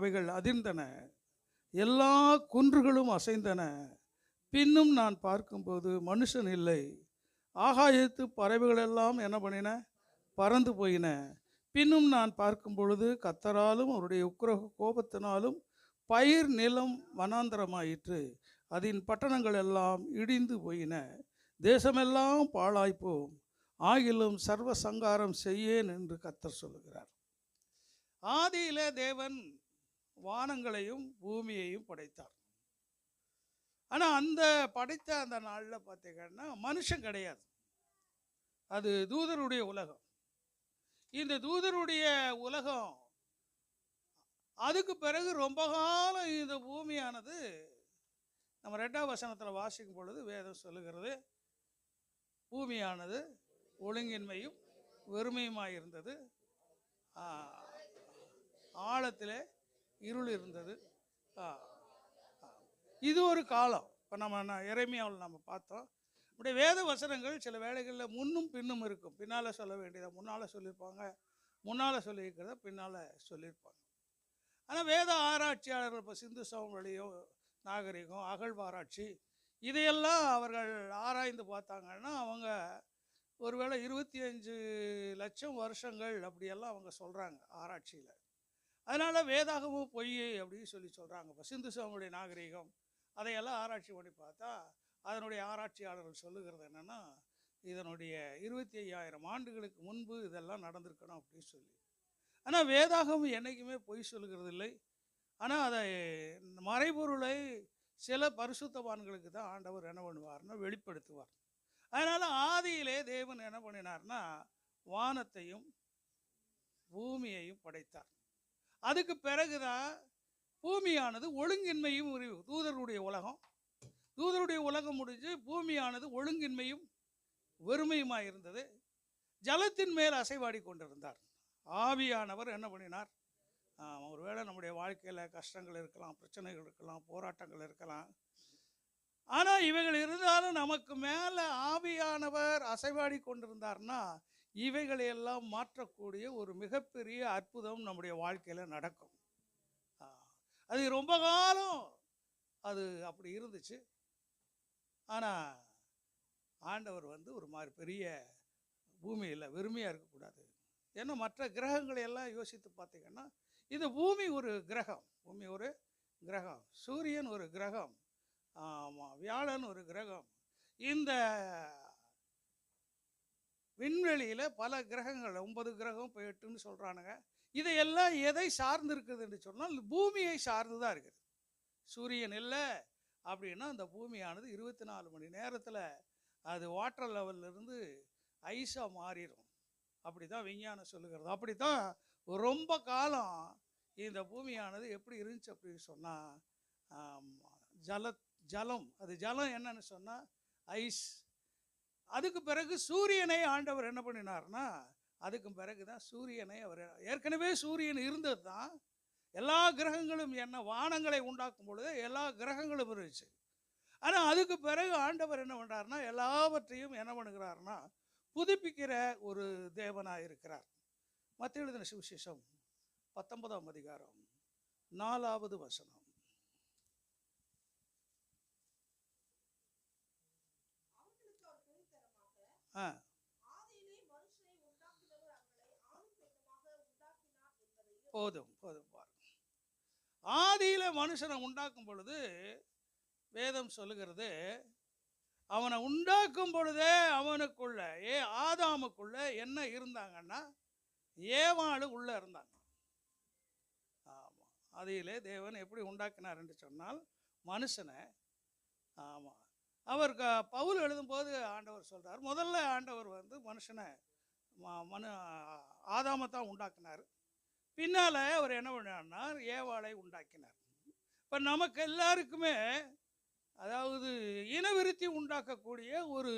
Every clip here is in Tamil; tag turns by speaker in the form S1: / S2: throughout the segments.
S1: அவைகள் அதிர்ந்தன, எல்லா குன்றுகளும் அசைந்தன. பின்னும் நான் பார்க்கும்போது மனுஷன் இல்லை. ஆகாயத்து பறவைகளெல்லாம் என்ன பண்ணின? பறந்து போயின. பின்னும் நான் பார்க்கும் பொழுது கர்த்தராலும் அவருடைய உக்கிர கோபத்தினாலும் பயிர் நிலம் வனாந்தரமாயிற்று. அதன் பட்டணங்கள் எல்லாம் இடிந்து போயின. தேசமெல்லாம் பாழாய்ப்போம். ஆகிலும் சர்வ சங்காரம் செய்யேன் என்று கர்த்தர் சொல்லுகிறார். ஆதியிலே தேவன் வானங்களையும் பூமியையும் படைத்தார். ஆனால் அந்த படைத்த அந்த நாளில் பார்த்தீங்கன்னா மனுஷன் கிடையாது. அது தூதருடைய உலகம். இந்த தூதருடைய உலகம் அதுக்கு பிறகு ரொம்ப காலம் இந்த பூமியானது, நம்ம 2ஆம் வசனத்தில் வாசிக்கும் பொழுது வேதம் சொல்லுகிறது, பூமியானது ஒழுங்கின்மையும் வெறுமையுமாய் இருந்தது, ஆழத்தில் இருள் இருந்தது. இது ஒரு காலம். இப்போ நம்ம எரேமியாவில் நம்ம பார்த்தோம். இப்படி வேத வசனங்கள் சில வேளைகளில் முன்னும் பின்னும் இருக்கும். பின்னால் சொல்ல வேண்டியதை முன்னால் சொல்லியிருப்பாங்க, முன்னால் சொல்லியிருக்கிறத பின்னால் சொல்லியிருப்பாங்க. ஆனால் வேத ஆராய்ச்சியாளர்கள் இப்போ சிந்து சமவெளியோ நாகரிகம் அகழ்வாராய்ச்சி இதையெல்லாம் அவர்கள் ஆராய்ந்து பார்த்தாங்கன்னா அவங்க ஒருவேளை 25 லட்சம் வருஷங்கள் அப்படியெல்லாம் அவங்க சொல்கிறாங்க ஆராய்ச்சியில். அதனால் வேதாகமும் பொய் அப்படின்னு சொல்கிறாங்க. இப்போ சிந்து சமவெளி நாகரிகம் அதையெல்லாம் ஆராய்ச்சி பண்ணி பார்த்தா அதனுடைய ஆராய்ச்சியாளர்கள் சொல்லுகிறது என்னென்னா, இதனுடைய 25,000 ஆண்டுகளுக்கு முன்பு இதெல்லாம் நடந்திருக்கணும் அப்படின்னு சொல்லி. ஆனால் வேதாகமும் என்றைக்குமே பொய் சொல்லுகிறது இல்லை. ஆனால் அதை மறைபொருளை சில பரிசுத்தவான்களுக்கு தான் ஆண்டவர் என்ன பண்ணுவார்னா வெளிப்படுத்துவார். அதனால் ஆதியிலே தேவன் என்ன பண்ணினார்னா வானத்தையும் பூமியையும் படைத்தார். அதுக்கு பிறகுதான் பூமியானது ஒழுங்கின்மையும் தூதருடைய உலகம். தூதருடைய உலகம் முடிஞ்சு பூமியானது ஒழுங்கின்மையும் வெறுமையுமாய் இருந்தது. ஜலத்தின் மேல் அசைவாடி கொண்டிருந்தார். ஆவியானவர் என்ன பண்ணினார்? ஒருவேளை நம்முடைய வாழ்க்கையில் கஷ்டங்கள் இருக்கலாம், பிரச்சனைகள் இருக்கலாம், போராட்டங்கள் இருக்கலாம். ஆனால் இவைகள் இருந்தாலும் நமக்கு மேலே ஆவியானவர் அசைவாடி கொண்டிருந்தார்னா இவைகளையெல்லாம் மாற்றக்கூடிய ஒரு மிகப்பெரிய அற்புதம் நம்முடைய வாழ்க்கையில் நடக்கும். அது ரொம்ப காலம் அது அப்படி இருந்துச்சு. ஆனால் ஆண்டவர் ஒரு மாதிரி பெரிய பூமியில் வெறுமையாக இருக்கக்கூடாது. ஏன்னா மற்ற கிரகங்களை எல்லாம் யோசித்து பார்த்தீங்கன்னா இந்த பூமி ஒரு கிரகம், பூமி ஒரு கிரகம், சூரியன் ஒரு கிரகம், வியாழன் ஒரு கிரகம். இந்த விண்வெளியில் பல கிரகங்கள் 9 கிரகம் இப்போ 8ன்னு சொல்கிறானுங்க. இதையெல்லாம் எதை சார்ந்து இருக்குது என்று சொன்னால் பூமியை சார்ந்து தான் இருக்குது. சூரியன் இல்லை அப்படின்னா அந்த பூமியானது 24 மணி நேரத்தில் அது வாட்டர் லெவல்லிருந்து ஐஸாக மாறிடும். அப்படி தான் விஞ்ஞானம் சொல்லுகிறது. அப்படி தான் ரொம்ப காலம் இந்த பூமியானது எப்படி இருந்துச்சு அப்படின்னு சொன்னால் ஜலம் அது ஜலம் என்னன்னு சொன்னால் ஐஸ். அதுக்கு பிறகு சூரியனை ஆண்டவர் என்ன பண்ணினார்னா அதுக்கு பிறகு தான் சூரியனை அவர் ஏற்கனவே சூரியன் இருந்தது தான். எல்லா கிரகங்களும் என்ன வானங்களை உண்டாக்கும் பொழுது எல்லா கிரகங்களும் இருந்துச்சு. ஆனால் அதுக்கு பிறகு ஆண்டவர் என்ன பண்ணுறாருனா எல்லாவற்றையும் என்ன பண்ணுகிறாருனா புதுப்பிக்கிற ஒரு தேவனாக இருக்கிறார். மத்தேயு எழுதின சுவிசேஷம் 19ஆம் அதிகாரம் 4வது வசனம். போதும் போதும் பாருங்க. ஆதியில மனுஷனை உண்டாக்கும் பொழுது வேதம் சொல்லுகிறது, அவனை உண்டாக்கும் பொழுதே அவனுக்குள்ள ஆதாமுக்குள்ள என்ன இருந்தாங்கன்னா ஏவாளு உள்ள இருந்தாங்க. ஆமாம், ஆதியிலே தேவன் எப்படி உண்டாக்கினார் என்று சொன்னால் மனுஷனை. ஆமாம், அவர் பவுல் எழுதும்போது ஆண்டவர் சொல்கிறார், முதல்ல ஆண்டவர் மனுஷனை ஆதாமை தான் உண்டாக்கினார். பின்னால் அவர் என்ன பண்ணார்? ஏவாளை உண்டாக்கினார். இப்போ நமக்கு எல்லாருக்குமே அதாவது இனவிருத்தி உண்டாக்கக்கூடிய ஒரு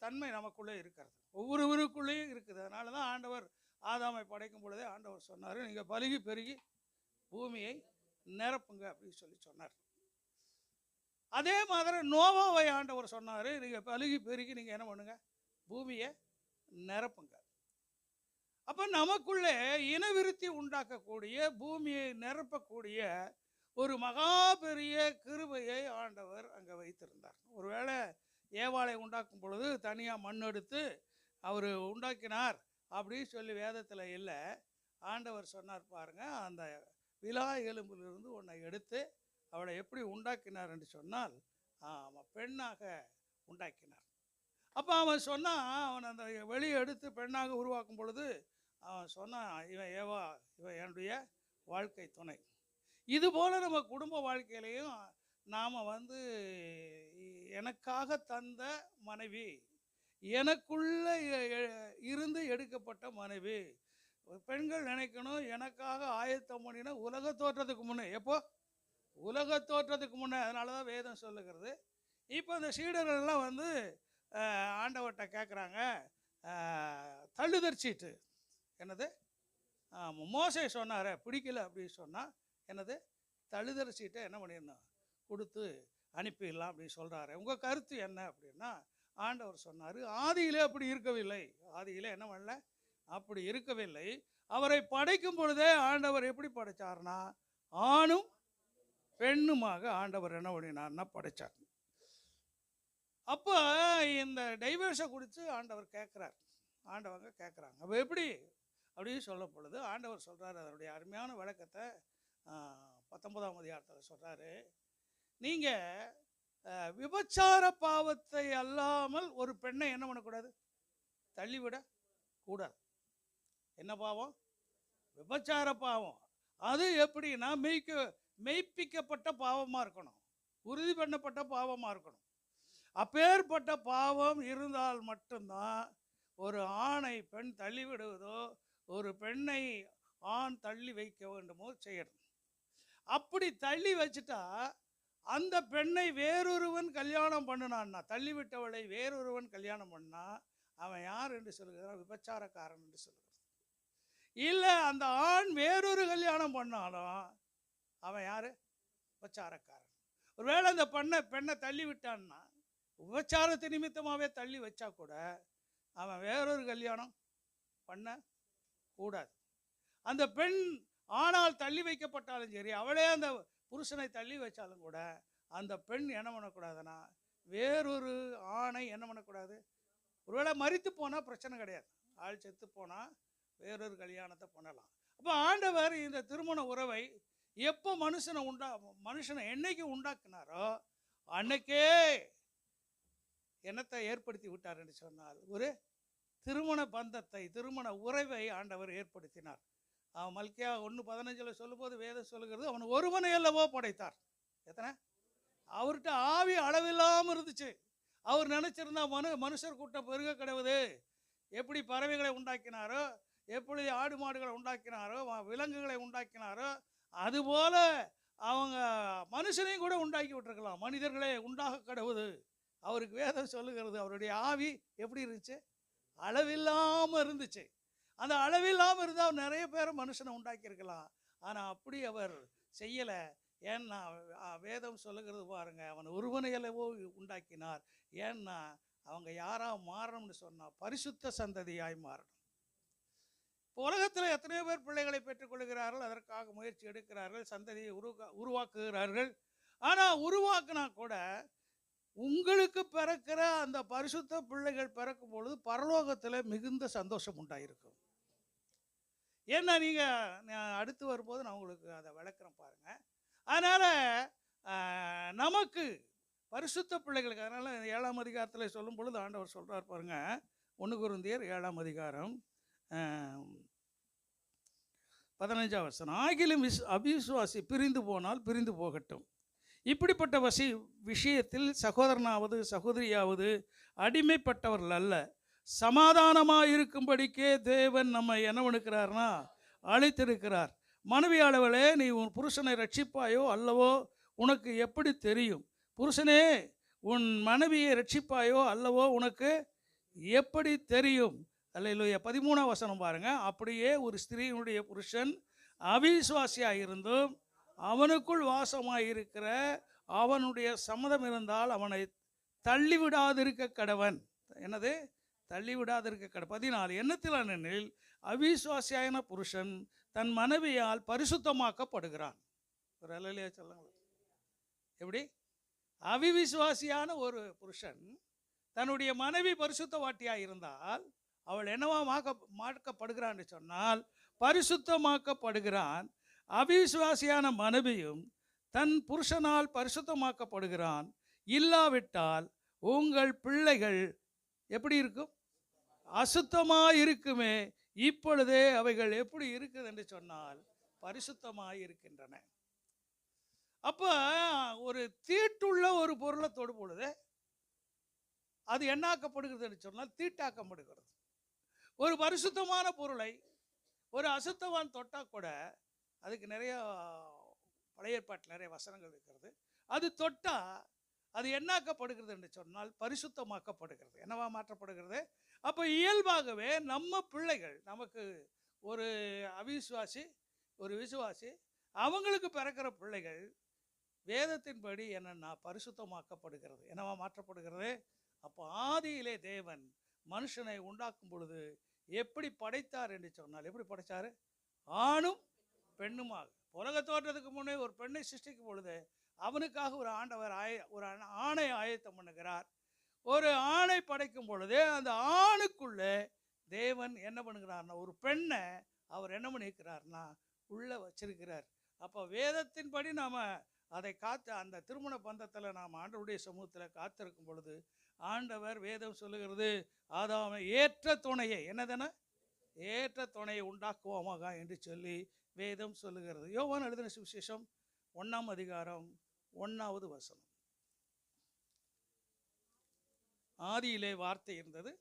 S1: தன்மை நமக்குள்ளே இருக்கிறது, ஒவ்வொருவருக்குள்ளேயும் இருக்குது. அதனால தான் ஆண்டவர் ஆதாமை படைக்கும் பொழுதே ஆண்டவர் சொன்னார், நீங்கள் பலுகி பெருகி பூமியை நிரப்புங்க அப்படின்னு சொன்னார். அதே மாதிரி நோவாவை ஆண்டவர் சொன்னார், நீங்கள் பலுகி பெருகி நீங்கள் என்ன பண்ணுங்க, பூமியை நிரப்புங்க. அப்போ நமக்குள்ளே இனவிருத்தி உண்டாக்கக்கூடிய, பூமியை நிரப்பக்கூடிய ஒரு மகா பெரிய கிருபையை ஆண்டவர் அங்கே வைத்திருந்தார். ஒருவேளை ஏவாளை உண்டாக்கும் பொழுது தனியாக மண் எடுத்து அவர் உண்டாக்கினார் அப்படின்னு சொல்லி வேதத்தில் இல்லை. ஆண்டவர் சொன்னார் பாருங்க, அந்த விலா எலும்பிலிருந்து உன்னை எடுத்து அவளை எப்படி உண்டாக்கினார் என்று சொன்னால் அவன் பெண்ணாக உண்டாக்கினார். அப்போ அவன் சொன்னான், அவன் அந்த வெளியே எடுத்து பெண்ணாக உருவாக்கும் பொழுது அவன் சொன்னான், இவன் ஏவா, இவன் என்னுடைய வாழ்க்கை துணை. இதுபோல் நம்ம குடும்ப வாழ்க்கையிலையும் நாம் எனக்காக தந்த மனைவி, எனக்குள்ள இருந்து எடுக்கப்பட்ட மனைவி. பெண்கள் நினைக்கணும், எனக்காக ஆயத்தம் பண்ணினா உலக தோற்றத்துக்கு முன்னே. எப்போ? உலக தோற்றத்துக்கு முன்னே. அதனால தான் வேதம் சொல்லுகிறது. இப்போ இந்த சீடர்கள்லாம் ஆண்டவர்கிட்ட கேட்குறாங்க, தள்ளுதற் சீட்டு என்னது? மோசே சொன்னார் பிடிக்கல அப்படின்னு சொன்னால் என்னது? தள்ளுதற் சீட்டை என்ன பண்ணிடணும்? கொடுத்து அனுப்பிடலாம் அப்படின்னு சொல்கிறாரு. உங்கள் கருத்து என்ன அப்படின்னா, ஆண்டவர் சொன்னார், ஆதியிலே அப்படி இருக்கவில்லை. ஆதியிலே என்ன பண்ணல? அப்படி இருக்கவில்லை. அவரை படைக்கும் பொழுதே ஆண்டவர் எப்படி படைச்சார்னா, ஆணும் பெண்ணுமாக ஆண்டவர் என்ன பண்ணினார்னா படைச்சார். அப்போ இந்த டைவர்ஸை குறித்து ஆண்டவர் கேட்குறார். ஆண்டவங்க கேட்குறாங்க, அப்போ எப்படி அப்படின்னு சொல்ல பொழுது ஆண்டவர் சொல்கிறார், அதனுடைய அருமையான விளக்கத்தை 19ஆம் அதிகாரத்தில் சொல்கிறாரு. நீங்கள் விபச்சார பாவத்தை அல்லாமல் ஒரு பெண்ணை என்ன பண்ணக்கூடாது? தள்ளிவிட கூடாது. என்ன பாவம்? விபச்சார பாவம். அது எப்படின்னா மெய்ப்பிக்கப்பட்ட பாவமாக இருக்கணும், உறுதி பண்ணப்பட்ட பாவமாக இருக்கணும். அப்பேற்பட்ட பாவம் இருந்தால் மட்டும்தான் ஒரு ஆணை பெண் தள்ளிவிடுவதோ, ஒரு பெண்ணை ஆண் தள்ளி வைக்க வேண்டுமோ செய்யணும். அப்படி தள்ளி வச்சுட்டா அந்த பெண்ணை வேறொருவன் கல்யாணம் பண்ணினான்னா, தள்ளிவிட்டவளை வேறொருவன் கல்யாணம் பண்ணா அவன் யார் என்று சொல்லுகிறான்? விபச்சாரக்காரன் என்று சொல்லுகிறான். இல்லை, அந்த ஆண் வேறொரு கல்யாணம் பண்ணாலும் அவன் யார்? விபச்சாரக்காரன். ஒருவேளை அந்த பெண்ணை தள்ளி விட்டான்னா, விபச்சாரத்து நிமித்தமாகவே தள்ளி வச்சா கூட அவன் வேறொரு கல்யாணம் பண்ண கூடாது. அந்த பெண் ஆனால் தள்ளி வைக்கப்பட்டாலும் சரி, அவளே அந்த புருஷனை தள்ளி வச்சாலும் கூட அந்த பெண் என்ன பண்ணக்கூடாதுன்னா வேறொரு ஆணை என்ன பண்ணக்கூடாது. ஒருவேளை மரித்து போனால் பிரச்சனை கிடையாது, ஆள் செத்து போனால் வேறொரு கல்யாணத்தை பண்ணலாம். அப்போ ஆண்டவர் இந்த திருமண உறவை எப்போ மனுஷனை என்னைக்கு உண்டாக்குனாரோ அன்னைக்கே என்னத்தை ஏற்படுத்தி விட்டார் என்று சொன்னால் ஒரு திருமண பந்தத்தை, திருமண உறவை ஆண்டவர் ஏற்படுத்தினார். மல்கியா 1:15 சொல்லும்போது வேதம் சொல்லுகிறது, அவன் ஒருவனை அல்லவோ படைத்தார். எத்தனை? அவர்கிட்ட ஆவி அளவில்லாமல் இருந்துச்சு. அவர் நினைச்சிருந்தா மனுஷர் கூட்டம் பெருக கிடவுது. எப்படி பறவைகளை உண்டாக்கினாரோ, எப்படி ஆடு மாடுகளை உண்டாக்கினாரோ, விலங்குகளை உண்டாக்கினாரோ, அதுபோல அவங்க மனுஷனையும் கூட உண்டாக்கி விட்டுருக்கலாம். மனிதர்களே உண்டாக கிடவுது. அவருக்கு வேதம் சொல்லுகிறது, அவருடைய ஆவி எப்படி இருந்துச்சு? அளவில்லாமல் இருந்துச்சு. அந்த அளவில்லாமல் இருந்தால் நிறைய பேரை மனுஷனை உண்டாக்கியிருக்கலாம். ஆனால் அப்படி அவர் செய்யலை. ஏன்னா வேதம் சொல்லுகிறது பாருங்க, அவன் ஒருவனை அல்லவோ உண்டாக்கினார். ஏன்னா அவங்க யாராக மாறணும்னு சொன்னால் பரிசுத்த சந்ததியாய் மாறணும். இப்போ உலகத்தில் எத்தனையோ பேர் பிள்ளைகளை பெற்றுக்கொள்கிறார்கள், அதற்காக முயற்சி எடுக்கிறார்கள், சந்ததியை உருவாக்குகிறார்கள். ஆனால் உருவாக்குனா கூட உங்களுக்கு பிறக்கிற அந்த பரிசுத்த பிள்ளைகள் பிறக்கும் பொழுது பரலோகத்தில் மிகுந்த சந்தோஷம் உண்டாயிருக்கும். ஏன்னா நீங்கள் அடுத்து வரும்போது நான் உங்களுக்கு அதை விளக்குறேன் பாருங்கள். அதனால் நமக்கு பரிசுத்த பிள்ளைகளுக்கு, அதனால் 7ஆம் அதிகாரத்தில் சொல்லும் பொழுது ஆண்டவர் சொல்கிறார் பாருங்க, 1 கொரிந்தியர் 7ஆம் அதிகாரம் 15ஆம் வசனம், ஆகிலும் அவிசுவாசி பிரிந்து போனால் பிரிந்து போகட்டும். இப்படிப்பட்ட விஷயத்தில் சகோதரனாவது சகோதரியாவது அடிமைப்பட்டவர்கள் அல்ல, சமாதானமாக இருக்கும்படிக்கே தேவன் நம்ம என்ன பண்ணுக்கிறார்னா அழைத்திருக்கிறார். மனைவியாளவளே, நீ உன் புருஷனை ரட்சிப்பாயோ அல்லவோ உனக்கு எப்படி தெரியும்? புருஷனே, உன் மனைவியை ரட்சிப்பாயோ அல்லவோ உனக்கு எப்படி தெரியும்? அல்லேலூயா. 13ஆம் வசனம் பாருங்க, அப்படியே ஒரு ஸ்திரீனுடைய புருஷன் அவிசுவாசியாக இருந்தும் அவனுக்குள் வாசமாயிருக்கிற அவனுடைய சம்மதம் இருந்தால் அவனை தள்ளிவிடாதிருக்க கடவன். என்னது? தள்ளிவிடாதிருக்க 14 எண்ணத்திலானெனில் அவிசுவாசியான புருஷன் தன் மனைவியால் பரிசுத்தமாக்கப்படுகிறான். ஒரு அல்லேலூயா சொல்லுங்களேன். எப்படி? அவிவிசுவாசியான ஒரு புருஷன் தன்னுடைய மனைவி பரிசுத்தவாட்டியாக இருந்தால் அவள் என்னவா மாக்கப்படுகிறான்னு சொன்னால் பரிசுத்தமாக்கப்படுகிறான். அவிசுவாசியான மனைவியும் தன் புருஷனால் பரிசுத்தமாக்கப்படுகிறான். இல்லாவிட்டால் உங்கள் பிள்ளைகள் எப்படி இருக்கும்? அசுத்தமாக இருக்குமே. இப்பொழுதே அவைகள் எப்படி இருக்குது என்று சொன்னால் பரிசுத்தமாக இருக்கின்றன. அப்போ ஒரு தீட்டுள்ள ஒரு பொருளை தொடும் பொழுது அது என்னாக்கப்படுகிறது என்று சொன்னால் தீட்டாக்கப்படுகிறது. ஒரு பரிசுத்தமான பொருளை ஒரு அசுத்தவான் தொட்டால் கூட அதுக்கு நிறைய பழைய ஏற்பாட்டில் நிறைய வசனங்கள் இருக்கிறது. அது தொட்டால் அது என்னாக்கப்படுகிறது என்று சொன்னால் பரிசுத்தமாக்கப்படுகிறது, என்னவா மாற்றப்படுகிறது. அப்போ இயல்பாகவே நம்ம பிள்ளைகள், நமக்கு ஒரு அவிசுவாசி ஒரு விசுவாசி, அவங்களுக்கு பிறக்கிற பிள்ளைகள் வேதத்தின்படி என்னன்னா பரிசுத்தமாக்கப்படுகிறது, என்னவா மாற்றப்படுகிறது. அப்போ ஆதியிலே தேவன் மனுஷனை உண்டாக்கும் பொழுது எப்படி படைத்தார் என்று சொன்னால் எப்படி படைத்தார்? ஆணும் பெண்ணுமாக. உலக தோற்றத்துக்கு முன்னே ஒரு பெண்ணை சிருஷ்டிக்கும் பொழுது அவனுக்காக ஒரு ஆண்டவர் ஒரு ஆணை ஆயத்தம் பண்ணுகிறார். ஒரு ஆணை படைக்கும் பொழுது அந்த ஆணுக்குள்ளே தேவன் என்ன பண்ணுகிறார்னா ஒரு பெண்ணை அவர் என்ன பண்ணியிருக்கிறார்னா உள்ளே வச்சிருக்கிறார். அப்போ வேதத்தின்படி நாம் அதை காத்து அந்த திருமண பந்தத்தில் நாம் ஆண்டவருடைய சமூகத்தில் காத்திருக்கும் பொழுது ஆண்டவர் வேதம் சொல்லுகிறது ஆதாமை ஏற்ற துணையை என்னதானே ஏற்ற துணையை உண்டாக்குவோமாக என்று சொல்லி வேதம் சொல்லுகிறது. யோவான் எழுதின சுவிசேஷம் 1ஆம் அதிகாரம் 1வது வசனம். ஆதியிலே வார்த்தை இருந்தது,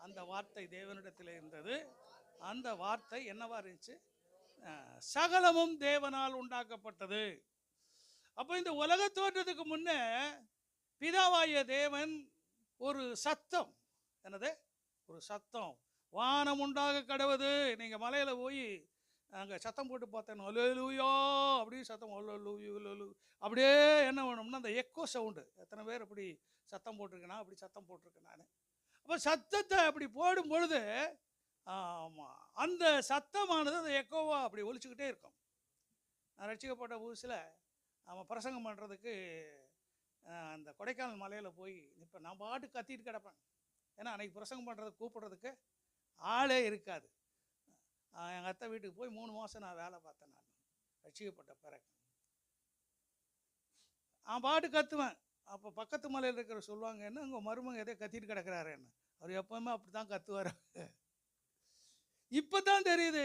S1: அந்த வார்த்தை தேவனிடத்தில் இருந்தது, அந்த வார்த்தை என்னவா இருந்துச்சு? சகலமும் தேவனால் உண்டாக்கப்பட்டது. அப்போ இந்த உலக தோற்றத்துக்கு முன்னே பிதாவாகிய தேவன் ஒரு சத்தம், என்னது ஒரு சத்தம், வானம் உண்டாக கடவுது. நீங்கள் மலையில் போய் அங்கே சத்தம் போட்டு பார்த்தேன், அல்லேலூயா அப்படியே சத்தம், அல்லேலூயா அப்படியே என்ன வேணும்னா அந்த எக்கோ சவுண்டு. எத்தனை பேர் அப்படி சத்தம் போட்டிருக்கேனா? அப்படி சத்தம் போட்டிருக்கேன் நான். அப்போ சத்தத்தை அப்படி போடும் பொழுது ஆமாம் அந்த சத்தமானது அந்த எக்கோவாக அப்படி ஒலிச்சுக்கிட்டே இருக்கும். நான் ரட்சிக்கப்பட்ட புதுசில் அவன் பிரசங்கம் பண்ணுறதுக்கு அந்த கொடைக்கானல் மலையில் போய் இப்போ நான் பாட்டு கத்திட்டு கிடப்பேன். ஏன்னா அன்றைக்கி பிரசங்கம் பண்ணுறதுக்கு கூப்பிட்றதுக்கு ஆளே இருக்காது. எங்கள் அத்தை வீட்டுக்கு போய் 3 மாதம் நான் வேலை பார்த்தேன். நான் ரட்சிக்கப்பட்ட பிறகு நான் பாட்டு கத்துவேன். அப்போ பக்கத்து மலையில் இருக்கிற சொல்லுவாங்க, என்ன உங்கள் மருமங்க எதோ கத்திட்டு கிடக்கிறாருன்னு. அவர் எப்போவுமே அப்படி தான் கத்துவார். இப்போ தான் தெரியுது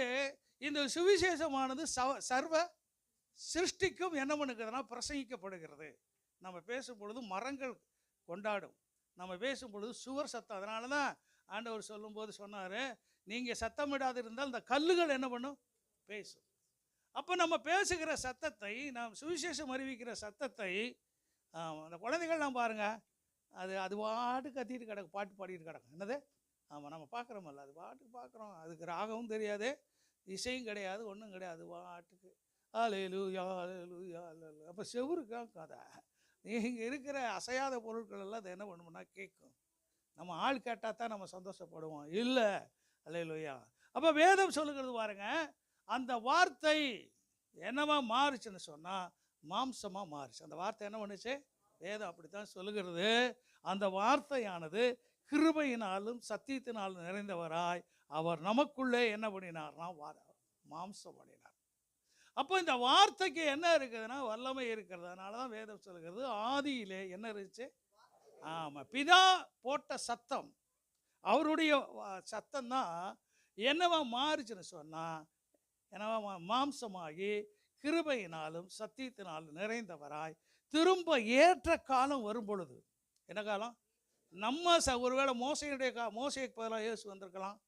S1: இந்த சுவிசேஷமானது சர்வ சிருஷ்டிக்கும் என்ன பண்ணுகிறதுனா பிரசங்கிக்கப்படுகிறது. நம்ம பேசும் பொழுது மரங்கள் கொண்டாடும், நம்ம பேசும் பொழுது சுவர் சத்தம். அதனால தான் ஆண்டவர் சொல்லும்போது சொன்னார், நீங்கள் சத்தமிடாது இருந்தால் இந்த கல்லுகள் என்ன பண்ணும்? பேசும். அப்போ நம்ம பேசுகிற சத்தத்தை, நாம் சுவிசேஷம் அறிவிக்கிற சத்தத்தை அந்த குழந்தைகள்லாம் பாருங்கள், அது பாட்டு கத்திட்டு கிடக்கும், பாட்டு பாடிட்டு கிடக்கும். என்னது? ஆமாம், நம்ம பார்க்குறோமல்ல, அது பாட்டுக்கு பார்க்குறோம். அதுக்கு ராகவும் தெரியாது, இசையும் கிடையாது, ஒன்றும் கிடையாது, பாட்டுக்கு அல்லேலூயா அல்லேலூயா அல்லேலூயா. அப்போ செவுருக்கா கதை இங்கே இருக்கிற அசையாத பொருட்கள் எல்லாம் அது என்ன பண்ணுவோம்னா கேட்கும். நம்ம ஆள் கேட்டால் தான் நம்ம சந்தோஷப்படுவோம், இல்லை அல்லேலூயா. அப்போ வேதம் சொல்லுகிறது பாருங்க, அந்த வார்த்தை என்னவா மாறுச்சுன்னு சொன்னால் மாம்சமாக மாறுச்சு. அந்த வார்த்தை என்ன பண்ணுச்சு? வேதம் அப்படி தான் சொல்லுகிறது. அந்த வார்த்தையானது கிருபையினாலும் சத்தியத்தினாலும் நிறைந்தவராய் அவர் நமக்குள்ளே என்ன பண்ணினார்னா மாம்சம் பண்ணினார். அப்போ இந்த வார்த்தைக்கு என்ன இருக்குதுன்னா வல்லமை இருக்கிறது. அதனால தான் வேதம் சொல்லுகிறது ஆதியிலே என்ன இருந்துச்சு? ஆமாம், பிதா போட்ட சத்தம், அவருடைய சத்தம் தான் என்னவா மாறுச்சுன்னு சொன்னால் என்னவா மாம்சமாகி கிருபையினாலும் சத்தியத்தினாலும் நிறைந்தவராய் திரும்ப ஏற்ற காலம் வரும் பொழுது, என்ன காலம்? நம்ம ஒருவேளை மோசைக்கு பதிலாக இயேசு வந்திருக்கலாம்,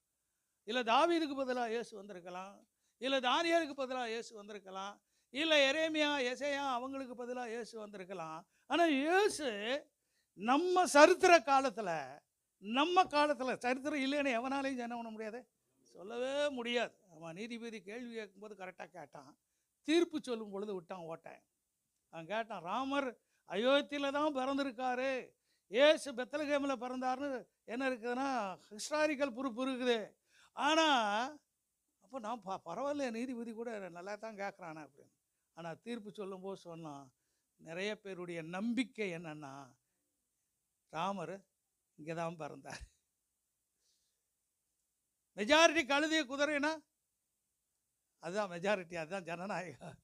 S1: இல்லை தாவீதுக்கு பதிலாக இயேசு வந்திருக்கலாம், இல்லை தானியேலுக்கு பதிலாக இயேசு வந்திருக்கலாம், இல்லை எரேமியா எசேயா அவங்களுக்கு பதிலாக இயேசு வந்திருக்கலாம். ஆனால் இயேசு நம்ம சரித்திர காலத்தில், நம்ம காலத்தில் சரித்திரம் இல்லைன்னு எவனாலையும் என்ன பண்ண முடியாது, சொல்லவே முடியாது. அவன் நீதிபதி கேள்வி கேட்கும்போது கரெக்டாக கேட்டான், தீர்ப்பு சொல்லும் பொழுது விட்டான் ஓட்டேன். அவன் கேட்டான், ராமர் அயோத்தியில் தான் பிறந்திருக்காரு, ஏசு பெத்லகேமில் பிறந்தார்னு என்ன இருக்குதுன்னா ஹிஸ்டாரிக்கல் ப்ரூஃப் இருக்குது. ஆனால் அப்போ நான் பரவாயில்ல, நீதிபதி கூட நல்லா தான் கேட்குறானே அப்படின்னு. ஆனால் தீர்ப்பு சொல்லும்போது சொன்னான், நிறைய பேருடைய நம்பிக்கை என்னன்னா ராமர் இங்கே தான் பிறந்தார். மெஜாரிட்டி கழுதிய குதிரைனா அதுதான் மெஜாரிட்டி, அதுதான் ஜனநாயகம்.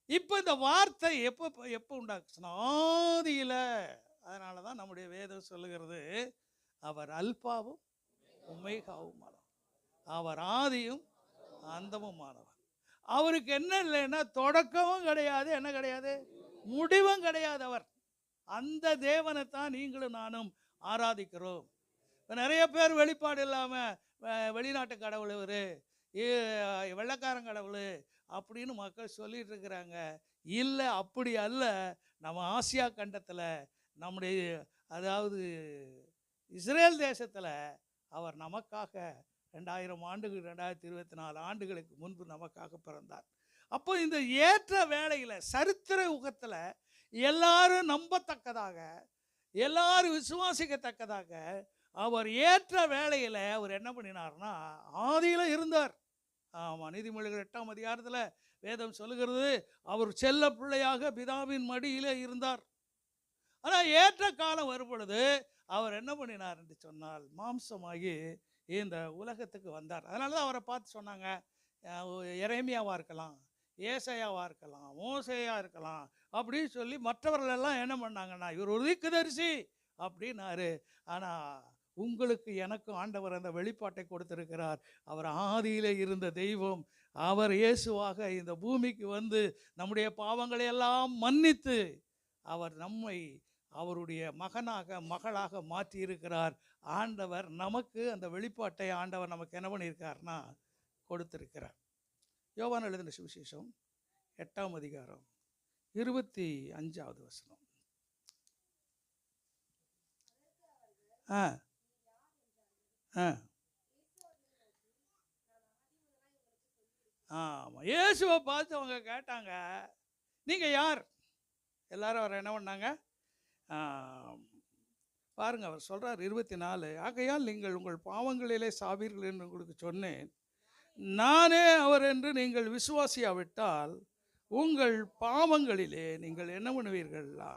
S1: இப்போ இந்த வார்த்தை எப்போ உண்டாக்குச்சுன்னா ஆதியில். அதனால தான் நம்முடைய வேதம் சொல்லுகிறது, அவர் அல்பாவும் ஒமேகாவுமானவர், அவர் ஆதியும் அந்தமுமானவர். அவருக்கு என்ன இல்லைன்னா தொடக்கமும் கிடையாது, என்ன கிடையாது, முடிவும் கிடையாது. அவர் அந்த தேவனை தான் நீங்களும் நானும் ஆராதிக்கிறோம். இப்போ நிறைய பேர் வெளிப்பாடு இல்லாமல் வெளிநாட்டு கடவுள் இவர், வெள்ளைக்காரன் கடவுள் அப்படின்னு மக்கள் சொல்லிட்டு இருக்கிறாங்க. இல்லை, அப்படி அல்ல. நம்ம ஆசியா கண்டத்தில், நம்முடைய அதாவது இஸ்ரேல் தேசத்தில் அவர் நமக்காக 2000 ஆண்டுகள் 2024 ஆண்டுகளுக்கு முன்பு நமக்காக பிறந்தார். அப்போ இந்த ஏற்ற வேளையில் சரித்திர யுகத்தில் எல்லாரும் நம்பத்தக்கதாக, எல்லாரும் விசுவாசிக்கத்தக்கதாக அவர் ஏற்ற வேளையில் அவர் என்ன பண்ணினார்னா ஆதியில் இருந்தார். ஆமாம், நீதிமொழிகள் 8ஆம் அதிகாரத்தில் வேதம் சொல்லுகிறது, அவர் செல்ல பிள்ளையாக பிதாவின் மடியில் இருந்தார். ஆனால் ஏற்ற காலம் வரும் பொழுது அவர் என்ன பண்ணினார் என்று சொன்னால் மாம்சமாகி இந்த உலகத்துக்கு வந்தார். அதனால தான் அவரை பார்த்து சொன்னாங்க, எரேமியாவாக இருக்கலாம், ஏசாயாவாக இருக்கலாம், மோசேயா இருக்கலாம் அப்படின்னு சொல்லி மற்றவர்களெல்லாம் என்ன பண்ணாங்கன்னா இவர் ஒரு தீர்க்கதரிசி அப்படின்னாரு. ஆனால் உங்களுக்கு எனக்கும் ஆண்டவர் அந்த வெளிப்பாட்டை கொடுத்திருக்கிறார். அவர் ஆதியிலே இருந்த தெய்வம், அவர் இயேசுவாக இந்த பூமிக்கு வந்து நம்முடைய பாவங்களை எல்லாம் மன்னித்து அவர் நம்மை அவருடைய மகனாக மகளாக மாற்றி இருக்கிறார். ஆண்டவர் நமக்கு அந்த வெளிப்பாட்டை ஆண்டவர் நமக்கு என்ன பண்ணியிருக்காருன்னா கொடுத்திருக்கிறார். யோவான் எழுதின சுவிசேஷம் 8ஆம் அதிகாரம் 25வது வசனம். ஆமாம், இயேசுவை பார்த்து அவங்க கேட்டாங்க, நீங்கள் யார்? எல்லாரும் அவர் என்ன பண்ணாங்க பாருங்க, அவர் சொல்கிறார் 24, ஆகையால் நீங்கள் உங்கள் பாவங்களிலே சாவீர்கள் என்று உங்களுக்கு சொன்னேன். நானே அவர் என்று நீங்கள் விசுவாசியாவிட்டால் உங்கள் பாவங்களிலே நீங்கள் என்ன பண்ணுவீர்களா?